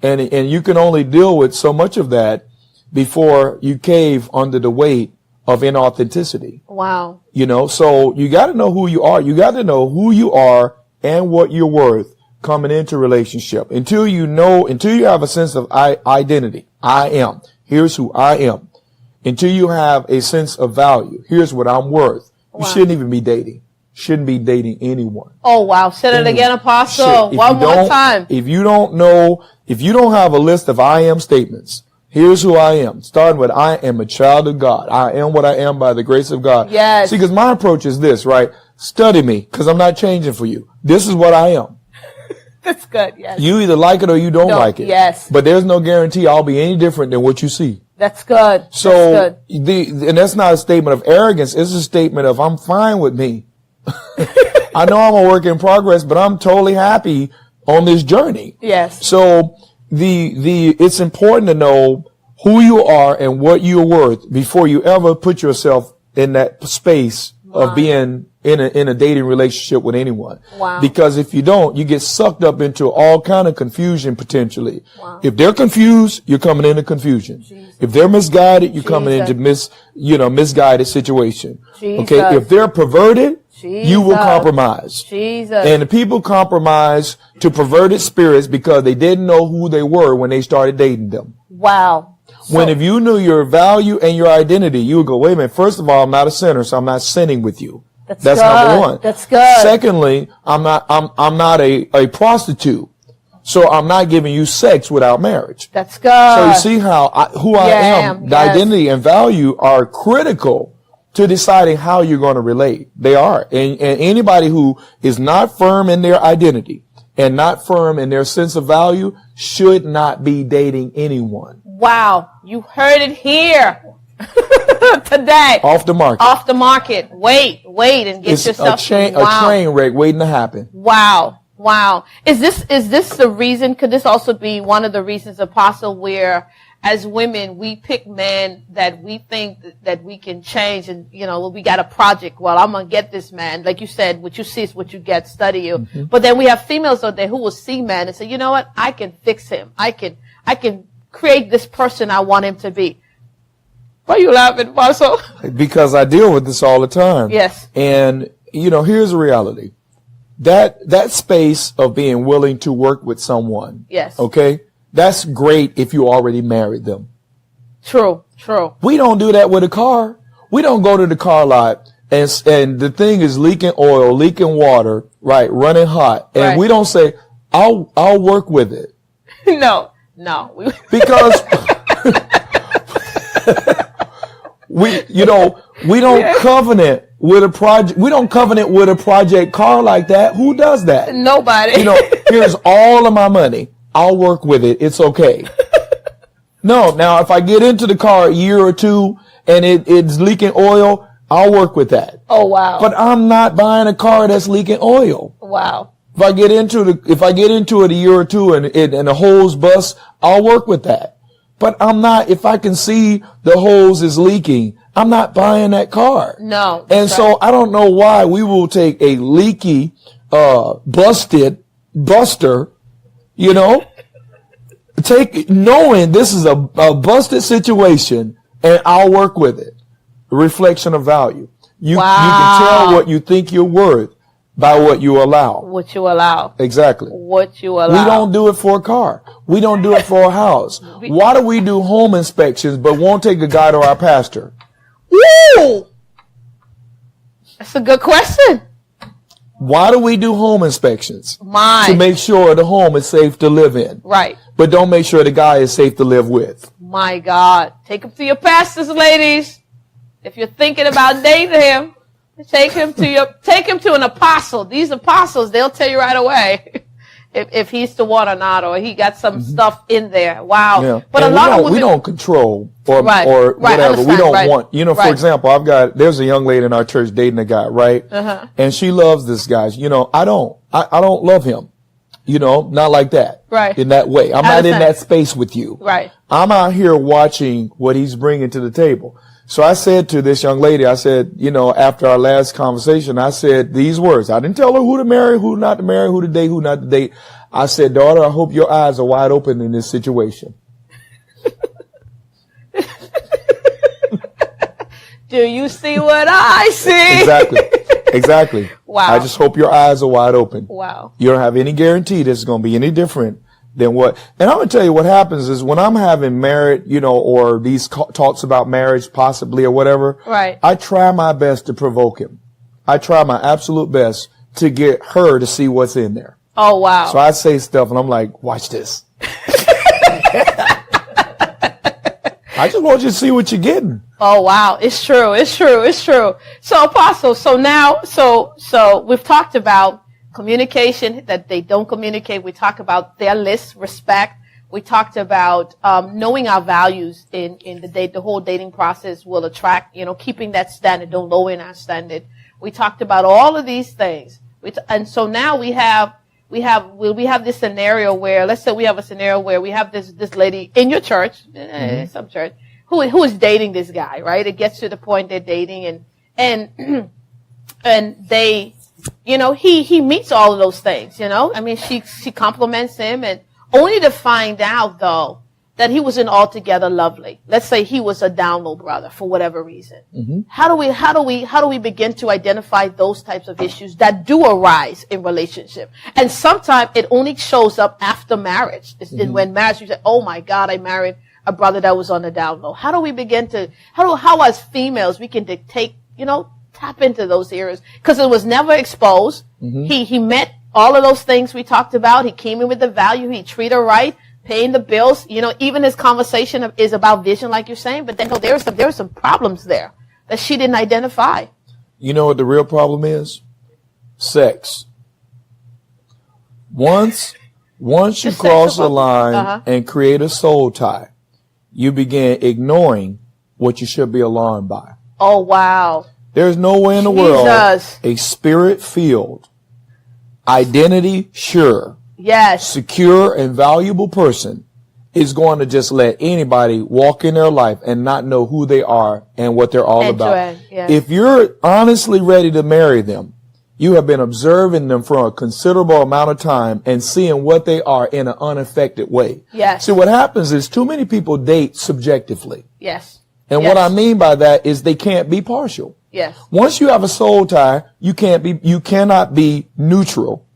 and you can only deal with so much of that before you cave under the weight of inauthenticity. Wow. So you got to know who you are. You got to know who you are and what you're worth coming into relationship. Until you have a sense of identity. I am. Here's who I am. Until you have a sense of value. Here's what I'm worth. You shouldn't even be dating. Shouldn't be dating anyone. Oh, wow. Say it again, Apostle. One more time. If you don't have a list of I am statements, here's who I am. Starting with I am a child of God. I am what I am by the grace of God. Yes. See, because my approach is this, right? Study me, because I'm not changing for you. This is what I am. That's good, yes. You either like it or you don't like it. Yes. But there's no guarantee I'll be any different than what you see. That's good. So, and that's not a statement of arrogance. It's a statement of I'm fine with me. I know I'm a work in progress, but I'm totally happy on this journey. Yes. So it's important to know who you are and what you're worth before you ever put yourself in that space of being in a dating relationship with anyone. Wow. Because if you don't, you get sucked up into all kind of confusion potentially. Wow. If they're confused, you're coming into confusion. Jesus. If they're misguided, you're coming into misguided situation. Jesus. Okay. If they're perverted, Jesus. you will compromise. Jesus. And the people compromise to perverted spirits because they didn't know who they were when they started dating them. Wow. When if you knew your value and your identity, you would go, wait a minute, first of all, I'm not a sinner, so I'm not sinning with you. That's good. number one. That's good. Secondly, I'm not a prostitute. So I'm not giving you sex without marriage. That's good. So you see how who I am, the identity and value are critical to deciding how you're going to relate. They are. And anybody who is not firm in their identity and not firm in their sense of value should not be dating anyone. Wow. You heard it here today. Off the market. Off the market. Wait and get yourself. A train wreck waiting to happen. Wow. Is this the reason? Could this also be one of the reasons, Apostle, where as women we pick men that we think that we can change, and we got a project. Well, I'm gonna get this man, like you said. What you see is what you get. Study you. Mm-hmm. But then we have females out there who will see men and say, you know what? I can fix him. I can create this person I want him to be. Why are you laughing, Apostle? Because I deal with this all the time. Yes. And here's the reality. That space of being willing to work with someone. Yes. Okay? That's great if you already married them. True. We don't do that with a car. We don't go to the car lot and the thing is leaking oil, leaking water, right, running hot. And right. We don't say, I'll work with it. No. Because we don't covenant with a project. We don't covenant with a project car like that. Who does that? Nobody. Here's all of my money. I'll work with it. It's okay. No. Now, if I get into the car a year or two and it's leaking oil, I'll work with that. Oh, wow. But I'm not buying a car that's leaking oil. Wow. If I get into it a year or two and the hose bust, I'll work with that. But I'm not, if I can see the hose is leaking, I'm not buying that car. No. And so I don't know why we will take a leaky, buster, knowing this is a busted situation, and I'll work with it. A reflection of value. You can tell what you think you're worth by what you allow. What you allow. Exactly. What you allow. We don't do it for a car. We don't do it for a house. Why do we do home inspections but won't take a guy to our pastor? Woo! That's a good question. Why do we do home inspections? To make sure the home is safe to live in. Right. But don't make sure the guy is safe to live with. My God. Take him to your pastors, ladies. If you're thinking about dating him, take him to an apostle. These apostles, they'll tell you right away if he's the one or not, or he got some stuff in there. Wow. Yeah. But and a lot of women, we don't control or whatever. Understand, we don't want, for example, there's a young lady in our church dating a guy, right? Uh-huh. I And she loves this guy. I don't love him. Not like that. Right. In that way. I'm not in that space with you. Right. I'm out here watching what he's bringing to the table. So I said to this young lady, I said, you know, after our last conversation, I said these words. I didn't tell her who to marry, who not to marry, who to date, who not to date. I said, daughter, I hope your eyes are wide open in this situation. Do you see what I see? Exactly. Wow. I just hope your eyes are wide open. Wow. You don't have any guarantee this is going to be any different than what. And I'm going to tell you what happens is when I'm having marriage, you know, or these talks about marriage possibly or whatever. Right. I try my best to provoke him. I try my absolute best to get her to see what's in there. Oh, wow. So I say stuff and I'm like, watch this. I just want you to see what you're getting. Oh, wow. It's true. It's true. It's true. So, Apostle, so now, so we've talked about communication, that they don't communicate. We talk about their list, respect. We talked about knowing our values in the whole dating process will attract, you know, keeping that standard, don't lower our standard. We talked about all of these things. And so now we have this scenario where, let's say we have a scenario where we have this lady in your church, some church, who is dating this guy, right? It gets to the point they're dating and they, you know, he meets all of those things, you know? I mean, she compliments him and only to find out though that he wasn't altogether lovely. Let's say he was a down low brother for whatever reason. Mm-hmm. How do we begin to identify those types of issues that do arise in relationship? And sometimes it only shows up after marriage. Mm-hmm. When marriage, you say, oh my God, I married a brother that was on the down low. How do we begin to, how as females we can dictate, you know, tap into those areas? Because it was never exposed. Mm-hmm. He met all of those things we talked about. He came in with the value. He treated her right. Paying the bills, you know, even his conversation is about vision, like you're saying, but then there were some problems there that she didn't identify. You know what the real problem is? Sex. Once you cross a line and create a soul tie, you begin ignoring what you should be alarmed by. Oh, wow. There's no way in the world a spirit-filled, identity-sure, yes, secure and valuable person is going to just let anybody walk in their life and not know who they are and what they're all about. Yes. If you're honestly ready to marry them, you have been observing them for a considerable amount of time and seeing what they are in an unaffected way. Yes. See, what happens is too many people date subjectively. Yes. And what I mean by that is they can't be partial. Yes. Once you have a soul tie, you cannot be neutral.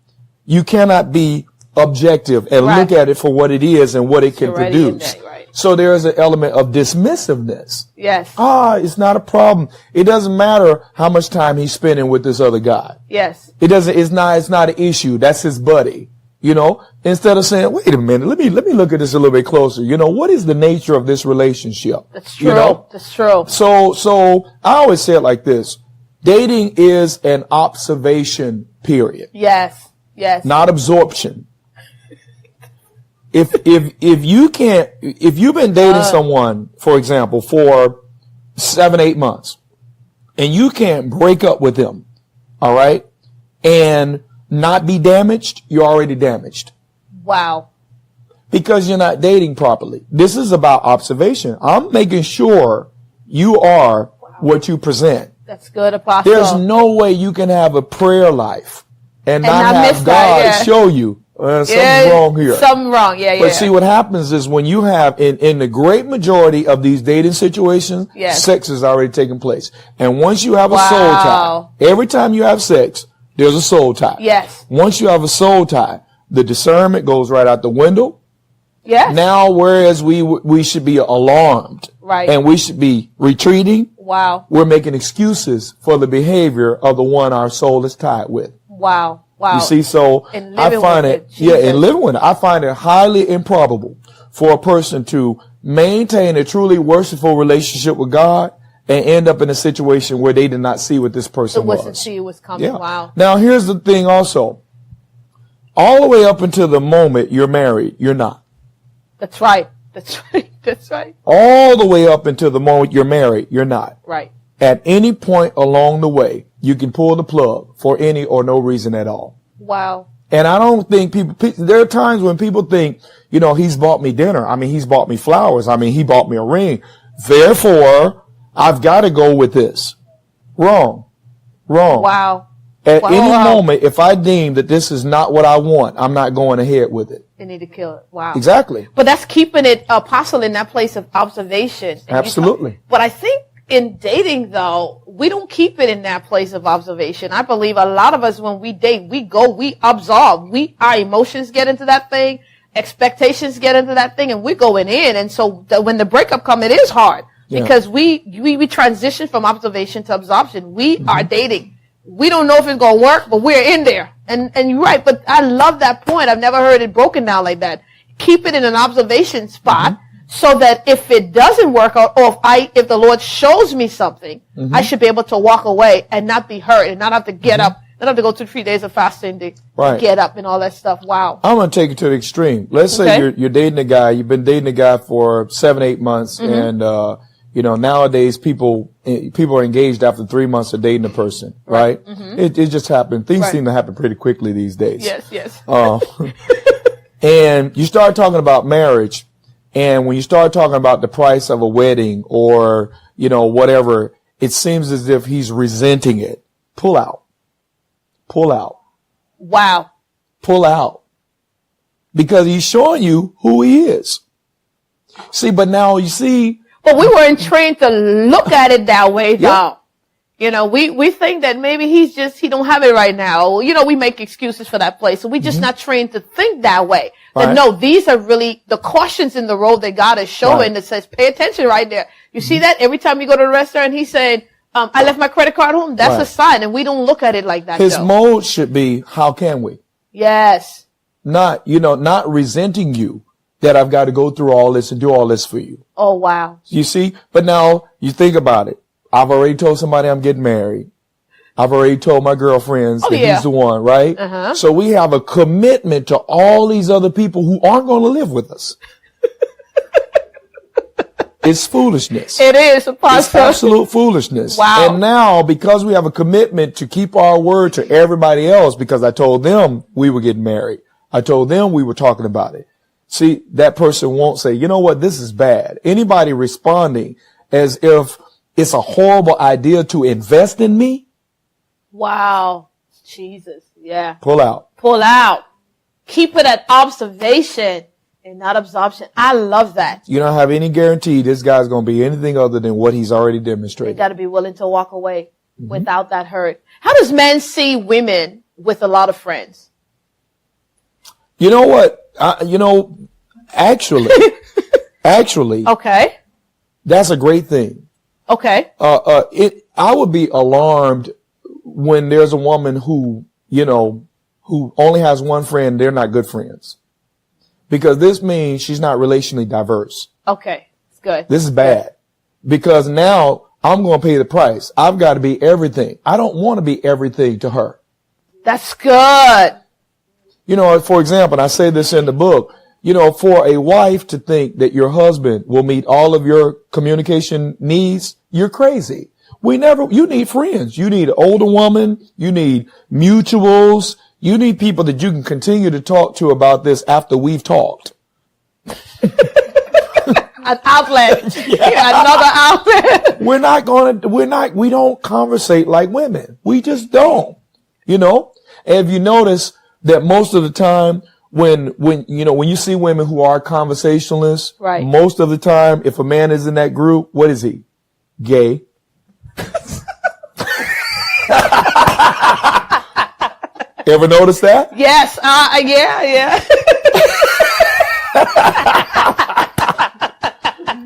You cannot be objective and look at it for what it is and what it can produce. So there is an element of dismissiveness. Yes. It's not a problem. It doesn't matter how much time he's spending with this other guy. Yes. It's not an issue. That's his buddy. You know, instead of saying, wait a minute, let me look at this a little bit closer. You know, what is the nature of this relationship? That's true. You know? That's true. So I always say it like this. Dating is an observation period. Yes. Yes. Not absorption. If you've been dating someone, for example, for 7-8 months and you can't break up with them, all right, and not be damaged, you're already damaged. Wow. Because you're not dating properly. This is about observation. I'm making sure you are what you present. That's good, Apostle. There's no way you can have a prayer life and not have God show you something's wrong here. Something wrong, But see, what happens is when you have, in the great majority of these dating situations, sex is already taking place. And once you have a soul tie, every time you have sex, there's a soul tie. Yes. Once you have a soul tie, the discernment goes right out the window. Yes. Now, whereas we should be alarmed. Right. And we should be retreating. Wow. We're making excuses for the behavior of the one our soul is tied with. Wow. Wow. You see, so I find and living with it, I find it highly improbable for a person to maintain a truly worshipful relationship with God and end up in a situation where they did not see what this person was. It wasn't see it was coming. Yeah. Wow. Now, here's the thing also. All the way up until the moment you're married, you're not. That's right. That's right. That's right. All the way up until the moment you're married, you're not. Right. At any point along the way, you can pull the plug for any or no reason at all. Wow. And I don't think there are times when people think, you know, he's bought me dinner. I mean, he's bought me flowers. I mean, he bought me a ring. Therefore, I've got to go with this. Wrong. Wow. At any moment, if I deem that this is not what I want, I'm not going ahead with it. You need to kill it. Wow. Exactly. But that's keeping it, Apostle, in that place of observation. Absolutely. But I think in dating, though, we don't keep it in that place of observation. I believe a lot of us, when we date, we absorb. Our emotions get into that thing, expectations get into that thing, and we're going in. And so when the breakup comes, it is hard because we transition from observation to absorption. We are dating. We don't know if it's going to work, but we're in there. And you're right. But I love that point. I've never heard it broken down like that. Keep it in an observation spot so that if it doesn't work out, or if the Lord shows me something, I should be able to walk away and not be hurt and not have to get up, not have to go 2-3 days of fasting to get up and all that stuff. Wow. I'm going to take it to the extreme. Let's say you're dating a guy. You've been dating a guy for 7-8 months and, nowadays people are engaged after 3 months of dating a person, right? It just happened. Things seem to happen pretty quickly these days. Yes. And you start talking about marriage, and when you start talking about the price of a wedding or, whatever, it seems as if he's resenting it. Pull out. Wow. Pull out. Because he's showing you who he is. See, but now you see. But we weren't trained to look at it that way, though. We think that maybe he don't have it right now. We make excuses for that place. So we're just not trained to think that way. That no, these are really the cautions in the road that God is showing that says, pay attention right there. You see that every time you go to the restaurant, he's saying, I left my credit card home. That's a sign. And we don't look at it like that. His mode should be, how can we? Yes. Not resenting you that I've got to go through all this and do all this for you. Oh, wow. You see? But now you think about it. I've already told somebody I'm getting married. I've already told my girlfriends that he's the one, right? So we have a commitment to all these other people who aren't going to live with us. It's foolishness. It is, Apostle. It's absolute foolishness. Wow. And now, because we have a commitment to keep our word to everybody else, because I told them we were getting married, I told them we were talking about it. See, that person won't say, you know what, this is bad. Anybody responding as if it's a horrible idea to invest in me? Wow. Jesus. Yeah. Pull out. Keep it at observation and not absorption. I love that. You don't have any guarantee this guy's going to be anything other than what he's already demonstrated. You got to be willing to walk away without that hurt. How does men see women with a lot of friends? You know what? Actually, okay, that's a great thing. Okay. I would be alarmed when there's a woman who only has one friend. They're not good friends, because this means she's not relationally diverse. Okay. It's good. This is bad because now I'm going to pay the price. I've got to be everything. I don't want to be everything to her. That's good. For example, and I say this in the book, for a wife to think that your husband will meet all of your communication needs, you're crazy. You need friends. You need an older woman. You need mutuals. You need people that you can continue to talk to about this after we've talked. An outlet. Another outlet. We don't conversate like women. We just don't, And if you notice that most of the time, when you see women who are conversationalists, most of the time, if a man is in that group, what is he? Gay. Ever notice that? Yes. Yeah.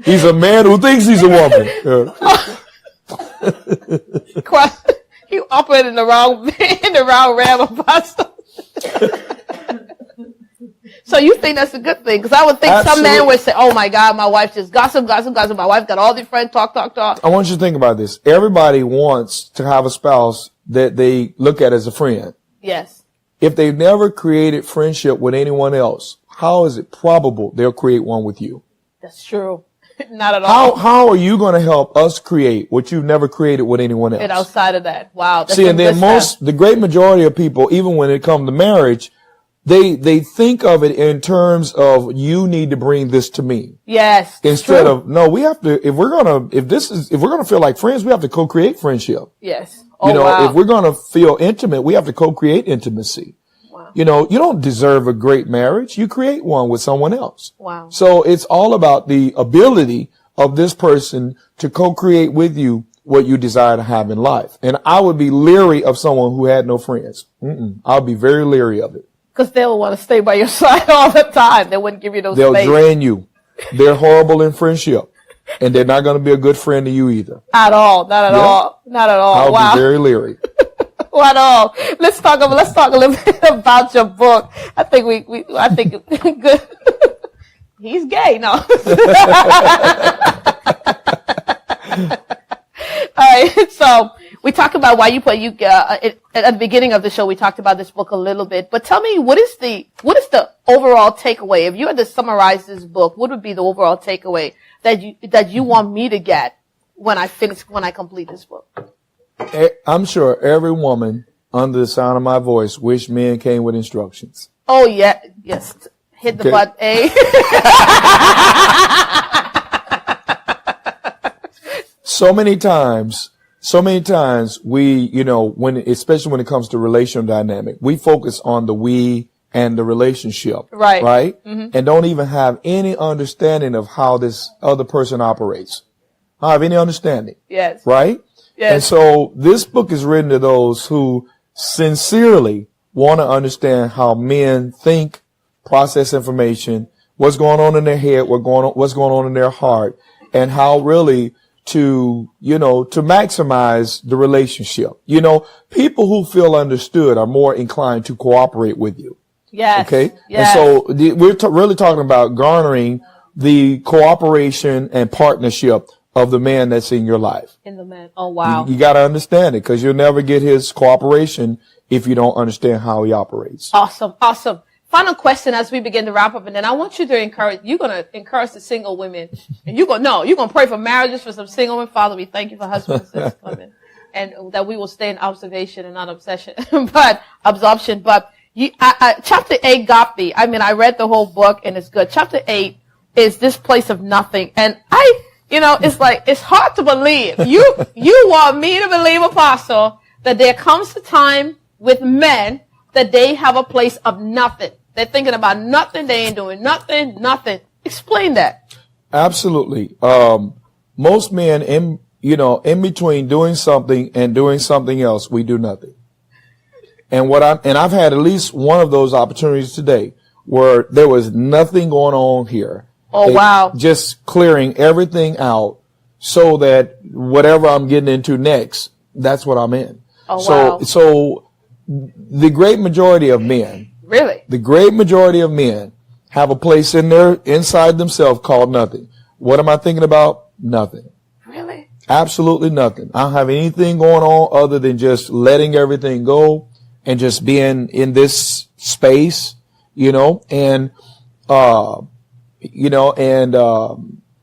He's a man who thinks he's a woman. He operated in the wrong realm, Apostle. So you think that's a good thing? Because I would think some man would say, oh my God, my wife just gossip. My wife got all these friends, talk. I want you to think about this. Everybody wants to have a spouse that they look at as a friend. Yes. If they've never created friendship with anyone else, how is it probable they'll create one with you? That's true. Not at all. How are you going to help us create what you've never created with anyone else? And outside of that. Wow. See, and then the great majority of people, even when it comes to marriage, they think of it in terms of you need to bring this to me. Yes. Instead of, no, we have to, if we're going to feel like friends, we have to co-create friendship. Yes. If we're going to feel intimate, we have to co-create intimacy. Wow. You don't deserve a great marriage. You create one with someone else. Wow. So it's all about the ability of this person to co-create with you what you desire to have in life. And I would be leery of someone who had no friends. I'll be very leery of it. Because they'll want to stay by your side all the time. They wouldn't give you no space. They'll drain you. They're horrible in friendship. And they're not going to be a good friend to you either. At all. Not at all. Not at all. I'll be very leery. Not at all. Let's talk a little bit about your book. I think good. He's gay. No. All right. So we talked about why you put at the beginning of the show. We talked about this book a little bit, but tell me what is the overall takeaway? If you had to summarize this book, what would be the overall takeaway that you want me to get when I complete this book? I'm sure every woman under the sound of my voice wish men came with instructions. Oh yeah, yes. Hit the button A. So many times we, especially when it comes to relational dynamic, we focus on the we and the relationship. Right? Mm-hmm. And don't even have any understanding of how this other person operates. I have any understanding. Yes. Right? Yes. And so this book is written to those who sincerely want to understand how men think, process information, what's going on in their head, what's going on in their heart, and how really to maximize the relationship. People who feel understood are more inclined to cooperate with you. Yes. Okay. Yes. And so we're really talking about garnering the cooperation and partnership of the man that's in your life. In the man. Oh, wow. You got to understand it, because you'll never get his cooperation if you don't understand how he operates. Awesome. Awesome. Final question as we begin to wrap up, and then I want you to you're going to encourage the single women, and you're going to pray for marriages for some single women. Father, we thank you for husbands that's coming, and that we will stay in observation and not obsession, but absorption. But chapter 8 got me. I mean, I read the whole book and it's good. Chapter 8 is this place of nothing. And it's like, it's hard to believe. You want me to believe, Apostle, that there comes a time with men that they have a place of nothing. They're thinking about nothing. They ain't doing nothing. Explain that. Absolutely. Most men in between doing something and doing something else, we do nothing. And I've had at least one of those opportunities today where there was nothing going on here. Oh, wow. Just clearing everything out so that whatever I'm getting into next, that's what I'm in. Oh, wow. So the great majority of men, really, the great majority of men have a place inside themselves called nothing. What am I thinking about? Nothing. Really? Absolutely nothing. I don't have anything going on other than just letting everything go and just being in this space, and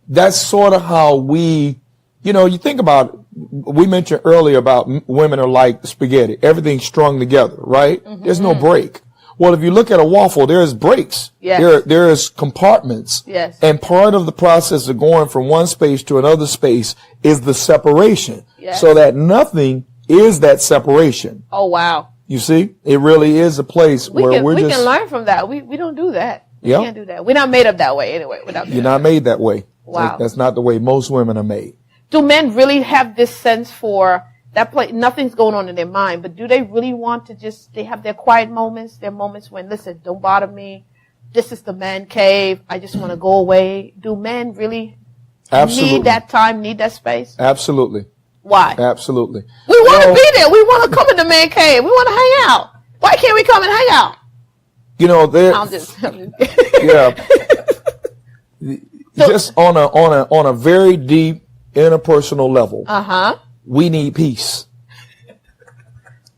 that's sort of how we, you think about, we mentioned earlier about women are like spaghetti. Everything's strung together, right? Mm-hmm. There's no break. Well, if you look at a waffle, there's breaks. Yes. There's compartments. Yes. And part of the process of going from one space to another space is the separation. Yes. So that nothing is that separation. Oh, wow. You see, it really is a place where we can learn from that. We don't do that. We can't do that. We're not made up that way anyway. You're not made that way. Wow. That's not the way most women are made. Do men really have this sense for that place? Nothing's going on in their mind, but do they really want to they have their quiet moments, their moments when, listen, don't bother me. This is the man cave. I just want to go away. Do men really need that time, need that space? Absolutely. Why? Absolutely. We want to be there. We want to come in the man cave. We want to hang out. Why can't we come and hang out? Just on a very deep interpersonal level. We need peace.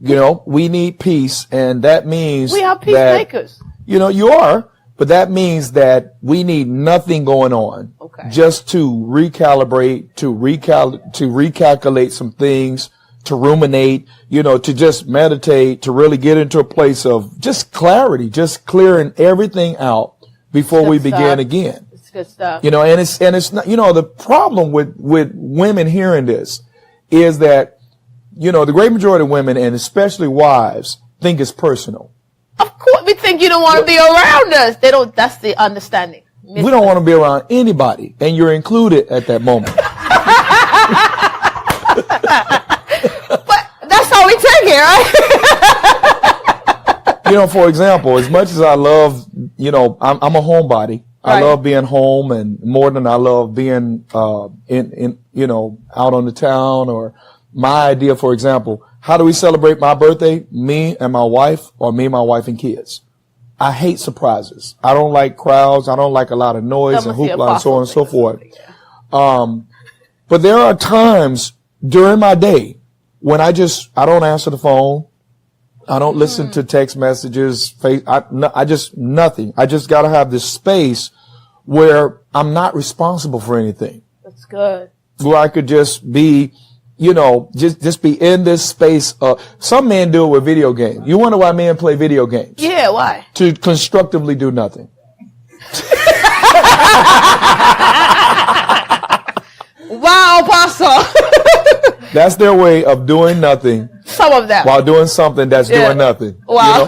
We need peace, and that means we are peacemakers. You are, but that means that we need nothing going on. Okay. Just to recalibrate, to recalculate some things, to ruminate, to just meditate, to really get into a place of just clarity, just clearing everything out before we begin again. It's good stuff. And it's not, the problem with women hearing this is that, the great majority of women, and especially wives, think it's personal. Of course, we think you don't want to be around us. That's the understanding. We don't want to be around anybody, and you're included at that moment. But that's how we take it, right? For example, as much as I love, I'm a homebody. I love being home, and more than I love being out on the town. Or my idea, for example, how do we celebrate my birthday? Me and my wife, or me, my wife, and kids. I hate surprises. I don't like crowds. I don't like a lot of noise and hoopla and so on and so forth. But there are times during my day when I don't answer the phone. I don't listen to text messages. I just nothing. I just got to have this space where I'm not responsible for anything. That's good. Where I could just be, just be in this space. Some men do it with video games. You wonder why men play video games? Yeah, why? To constructively do nothing. Wow, Apostle. That's their way of doing nothing. Some of that. While doing something that's doing nothing. Wow.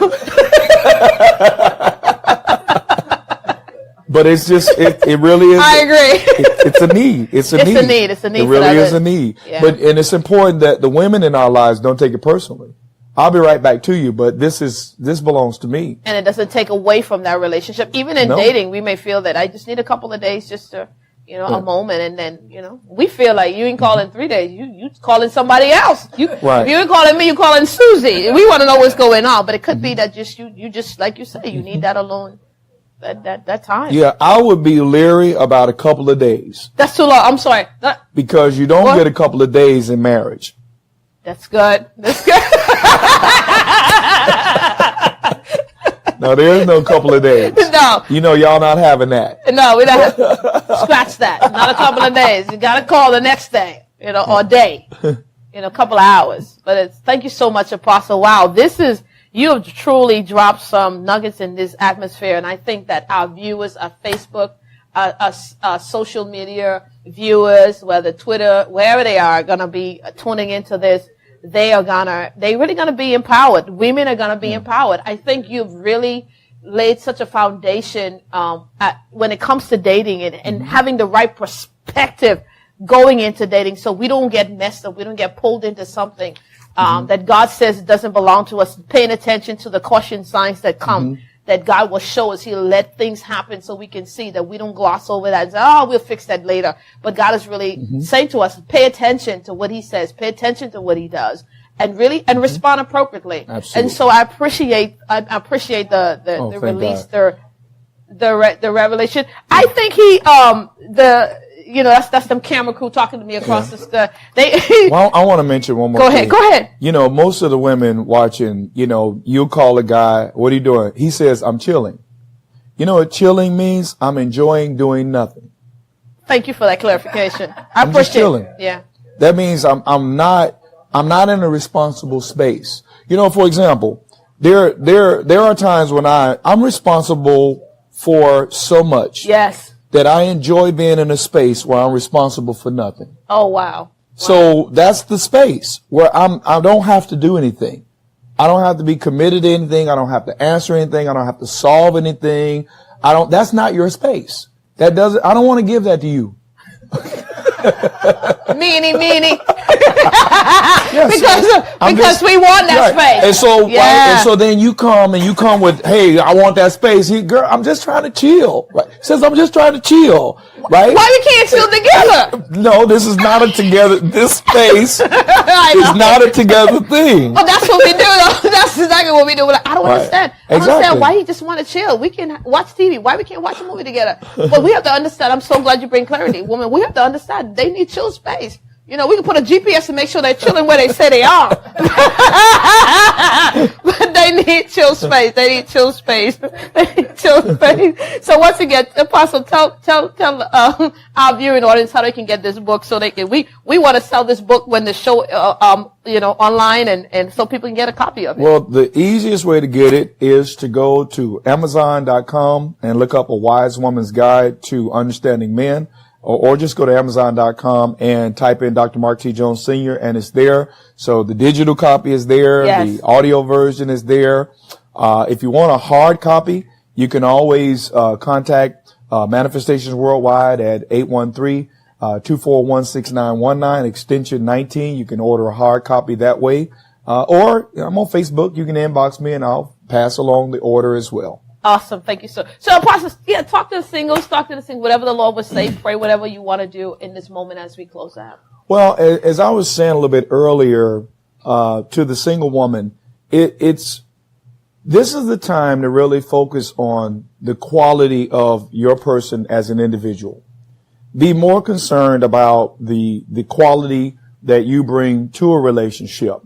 But it's just, it really is. I agree. It's a need. It's a need. It's a need. It really is a need. Yeah. And it's important that the women in our lives don't take it personally. I'll be right back to you, but this belongs to me. And it doesn't take away from that relationship. Even in dating, we may feel that I just need a couple of days just to, a moment, and then, we feel like you ain't calling 3 days. You calling somebody else. If you ain't calling me, you calling Susie. We want to know what's going on, but it could be that just you just, like you say, you need that alone, that time. Yeah, I would be leery about a couple of days. That's too long. I'm sorry. Because you don't get a couple of days in marriage. That's good. That's good. No, there is no couple of days. No. Y'all not having that. No, we don't. Scratch that. Not a couple of days. You got to call the next day, or day, a couple of hours. But thank you so much, Apostle. Wow, you have truly dropped some nuggets in this atmosphere. And I think that our viewers, our Facebook, our social media viewers, whether Twitter, wherever they are going to be tuning into this. They're really gonna be empowered. Women are gonna be empowered. I think you've really laid such a foundation, when it comes to dating and having the right perspective going into dating, so we don't get messed up. We don't get pulled into something, that God says doesn't belong to us. Paying attention to the caution signs that come, that God will show us. He'll let things happen so we can see that we don't gloss over that and say, we'll fix that later. But God is really saying to us, pay attention to what he says, pay attention to what he does, and really, and respond appropriately. Absolutely. And so I appreciate the release, the revelation. I think that's them camera crew talking to me across the sky. Well, I want to mention one more thing. Go ahead. Most of the women watching, you call a guy, what are you doing? He says, I'm chilling. You know what chilling means? I'm enjoying doing nothing. Thank you for that clarification. I'm just chilling. Yeah. That means I'm not in a responsible space. For example, there are times when I'm responsible for so much. Yes. That I enjoy being in a space where I'm responsible for nothing. Oh, wow. So that's the space where I don't have to do anything. I don't have to be committed to anything. I don't have to answer anything. I don't have to solve anything. That's not your space. I don't want to give that to you. Meanie. Yes, because we want that space. And so then you come with, hey, I want that space. Girl, I'm just trying to chill. Right? Says I'm just trying to chill. Right? Why we can't chill together? No, this is not a together. This space is not a together thing. Oh, that's what we do, though. That's exactly what we do. We're like, I don't understand. I don't understand why he just want to chill. We can watch TV. Why we can't watch a movie together? But we have to understand. I'm so glad you bring clarity, woman. We have to understand. They need chill space. You know, we can put a GPS to make sure they're chilling where they say they are. But they need chill space. They need chill space. So once again, Apostle, tell our viewing audience how they can get this book so they can, we want to sell this book when the show, online and so people can get a copy of it. Well, the easiest way to get it is to go to Amazon.com and look up A Wise Woman's Guide to Understanding Men. Or just go to Amazon.com and type in Dr. Mark T. Jones Sr. and it's there. So the digital copy is there. Yes. The audio version is there. If you want a hard copy, you can always contact Manifestations Worldwide at 813-241-6919, extension 19. You can order a hard copy that way. Or I'm on Facebook. You can inbox me and I'll pass along the order as well. Awesome. Thank you, sir. So, Apostle, talk to the singles, whatever the Lord would say, pray whatever you want to do in this moment as we close out. Well, as I was saying a little bit earlier, to the single woman, this is the time to really focus on the quality of your person as an individual. Be more concerned about the quality that you bring to a relationship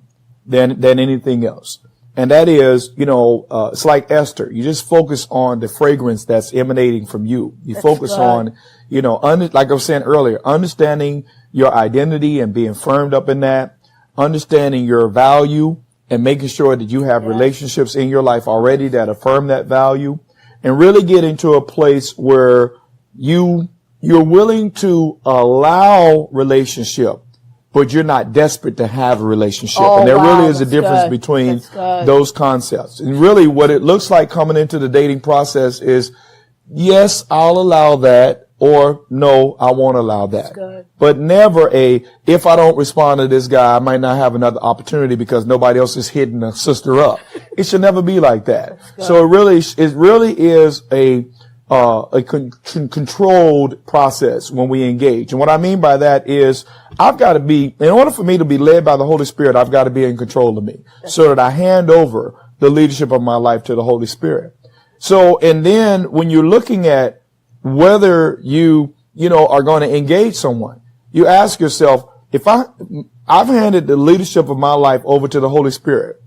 than anything else. And that is, it's like Esther. You just focus on the fragrance that's emanating from you. You focus on, like I was saying earlier, understanding your identity and being firmed up in that, understanding your value and making sure that you have relationships in your life already that affirm that value, and really getting to a place where you're willing to allow relationship, but you're not desperate to have a relationship. And there really is a difference between those concepts. And really what it looks like coming into the dating process is, yes, I'll allow that, or no, I won't allow that. But never if I don't respond to this guy, I might not have another opportunity because nobody else is hitting a sister up. It should never be like that. So it really is a controlled process when we engage. And what I mean by that is in order for me to be led by the Holy Spirit, I've got to be in control of me so that I hand over the leadership of my life to the Holy Spirit. So, and then when you're looking at whether you are going to engage someone, you ask yourself, if I've handed the leadership of my life over to the Holy Spirit,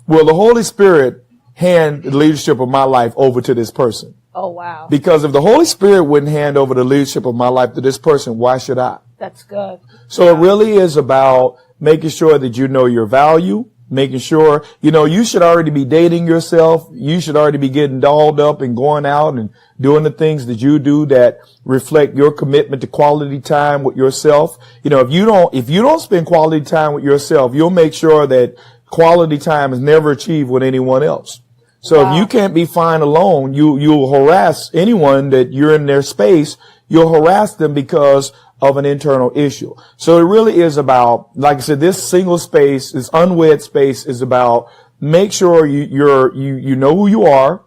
will the Holy Spirit hand the leadership of my life over to this person? Oh, wow. Because if the Holy Spirit wouldn't hand over the leadership of my life to this person, why should I? That's good. So it really is about making sure that you know your value, making sure, you should already be dating yourself. You should already be getting dolled up and going out and doing the things that you do that reflect your commitment to quality time with yourself. If you don't spend quality time with yourself, you'll make sure that quality time is never achieved with anyone else. So if you can't be fine alone, you'll harass anyone that you're in their space. You'll harass them because of an internal issue. So it really is about, like I said, this single space, this unwed space is about make sure you know who you are,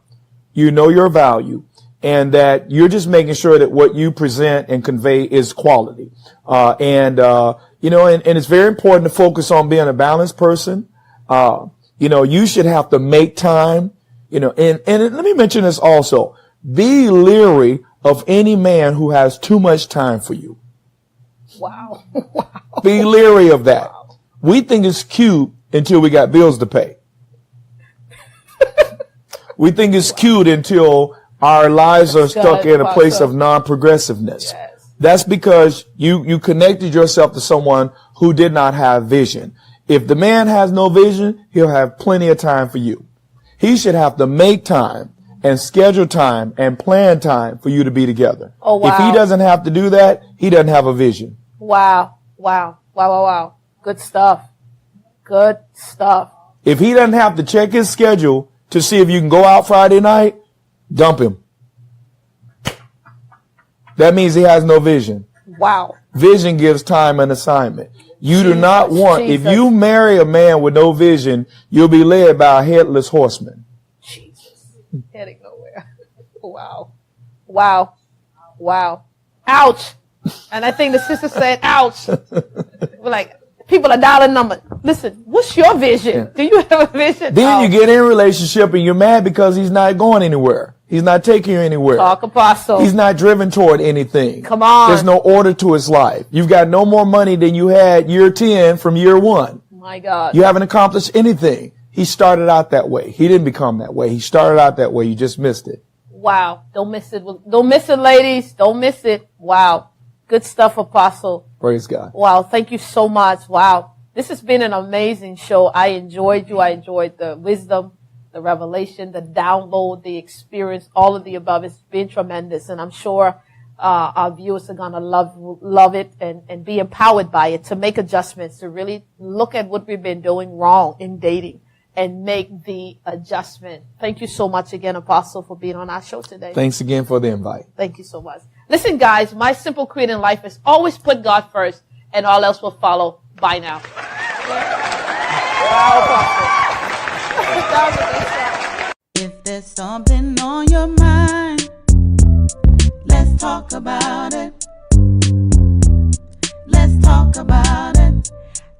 you know your value, and that you're just making sure that what you present and convey is quality. And it's very important to focus on being a balanced person. You should have to make time. And let me mention this also. Be leery of any man who has too much time for you. Wow. Be leery of that. Wow. We think it's cute until we got bills to pay. We think it's cute until our lives are stuck in a place of non-progressiveness. Yes. That's because you connected yourself to someone who did not have vision. If the man has no vision, he'll have plenty of time for you. He should have to make time and schedule time and plan time for you to be together. Oh, wow. If he doesn't have to do that, he doesn't have a vision. Wow. Good stuff. If he doesn't have to check his schedule to see if you can go out Friday night, dump him. That means he has no vision. Wow. Vision gives time and assignment. You do not want, if you marry a man with no vision, you'll be led by a headless horseman. Jesus. Heading nowhere. Wow. Ouch. And I think the sister said, ouch. We're like, people are dialing numbers. Listen, what's your vision? Yeah. Do you have a vision? Then you get in a relationship and you're mad because he's not going anywhere. He's not taking you anywhere. Talk, Apostle. He's not driven toward anything. Come on. There's no order to his life. You've got no more money than you had year 10 from year 1. My God. You haven't accomplished anything. He started out that way. He didn't become that way. He started out that way. You just missed it. Wow. Don't miss it. Don't miss it, ladies. Don't miss it. Wow. Good stuff, Apostle. Praise God. Wow. Thank you so much. Wow. This has been an amazing show. I enjoyed you. I enjoyed the wisdom, the revelation, the download, the experience, all of the above. It's been tremendous. And I'm sure our viewers are going to love it and be empowered by it to make adjustments, to really look at what we've been doing wrong in dating and make the adjustment. Thank you so much again, Apostle, for being on our show today. Thanks again for the invite. Thank you so much. Listen, guys, my simple creed in life is always put God first and all else will follow. Bye now. If there's something on your mind, let's talk about it. Let's talk about it.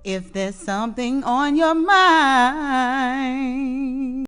If there's something on your mind.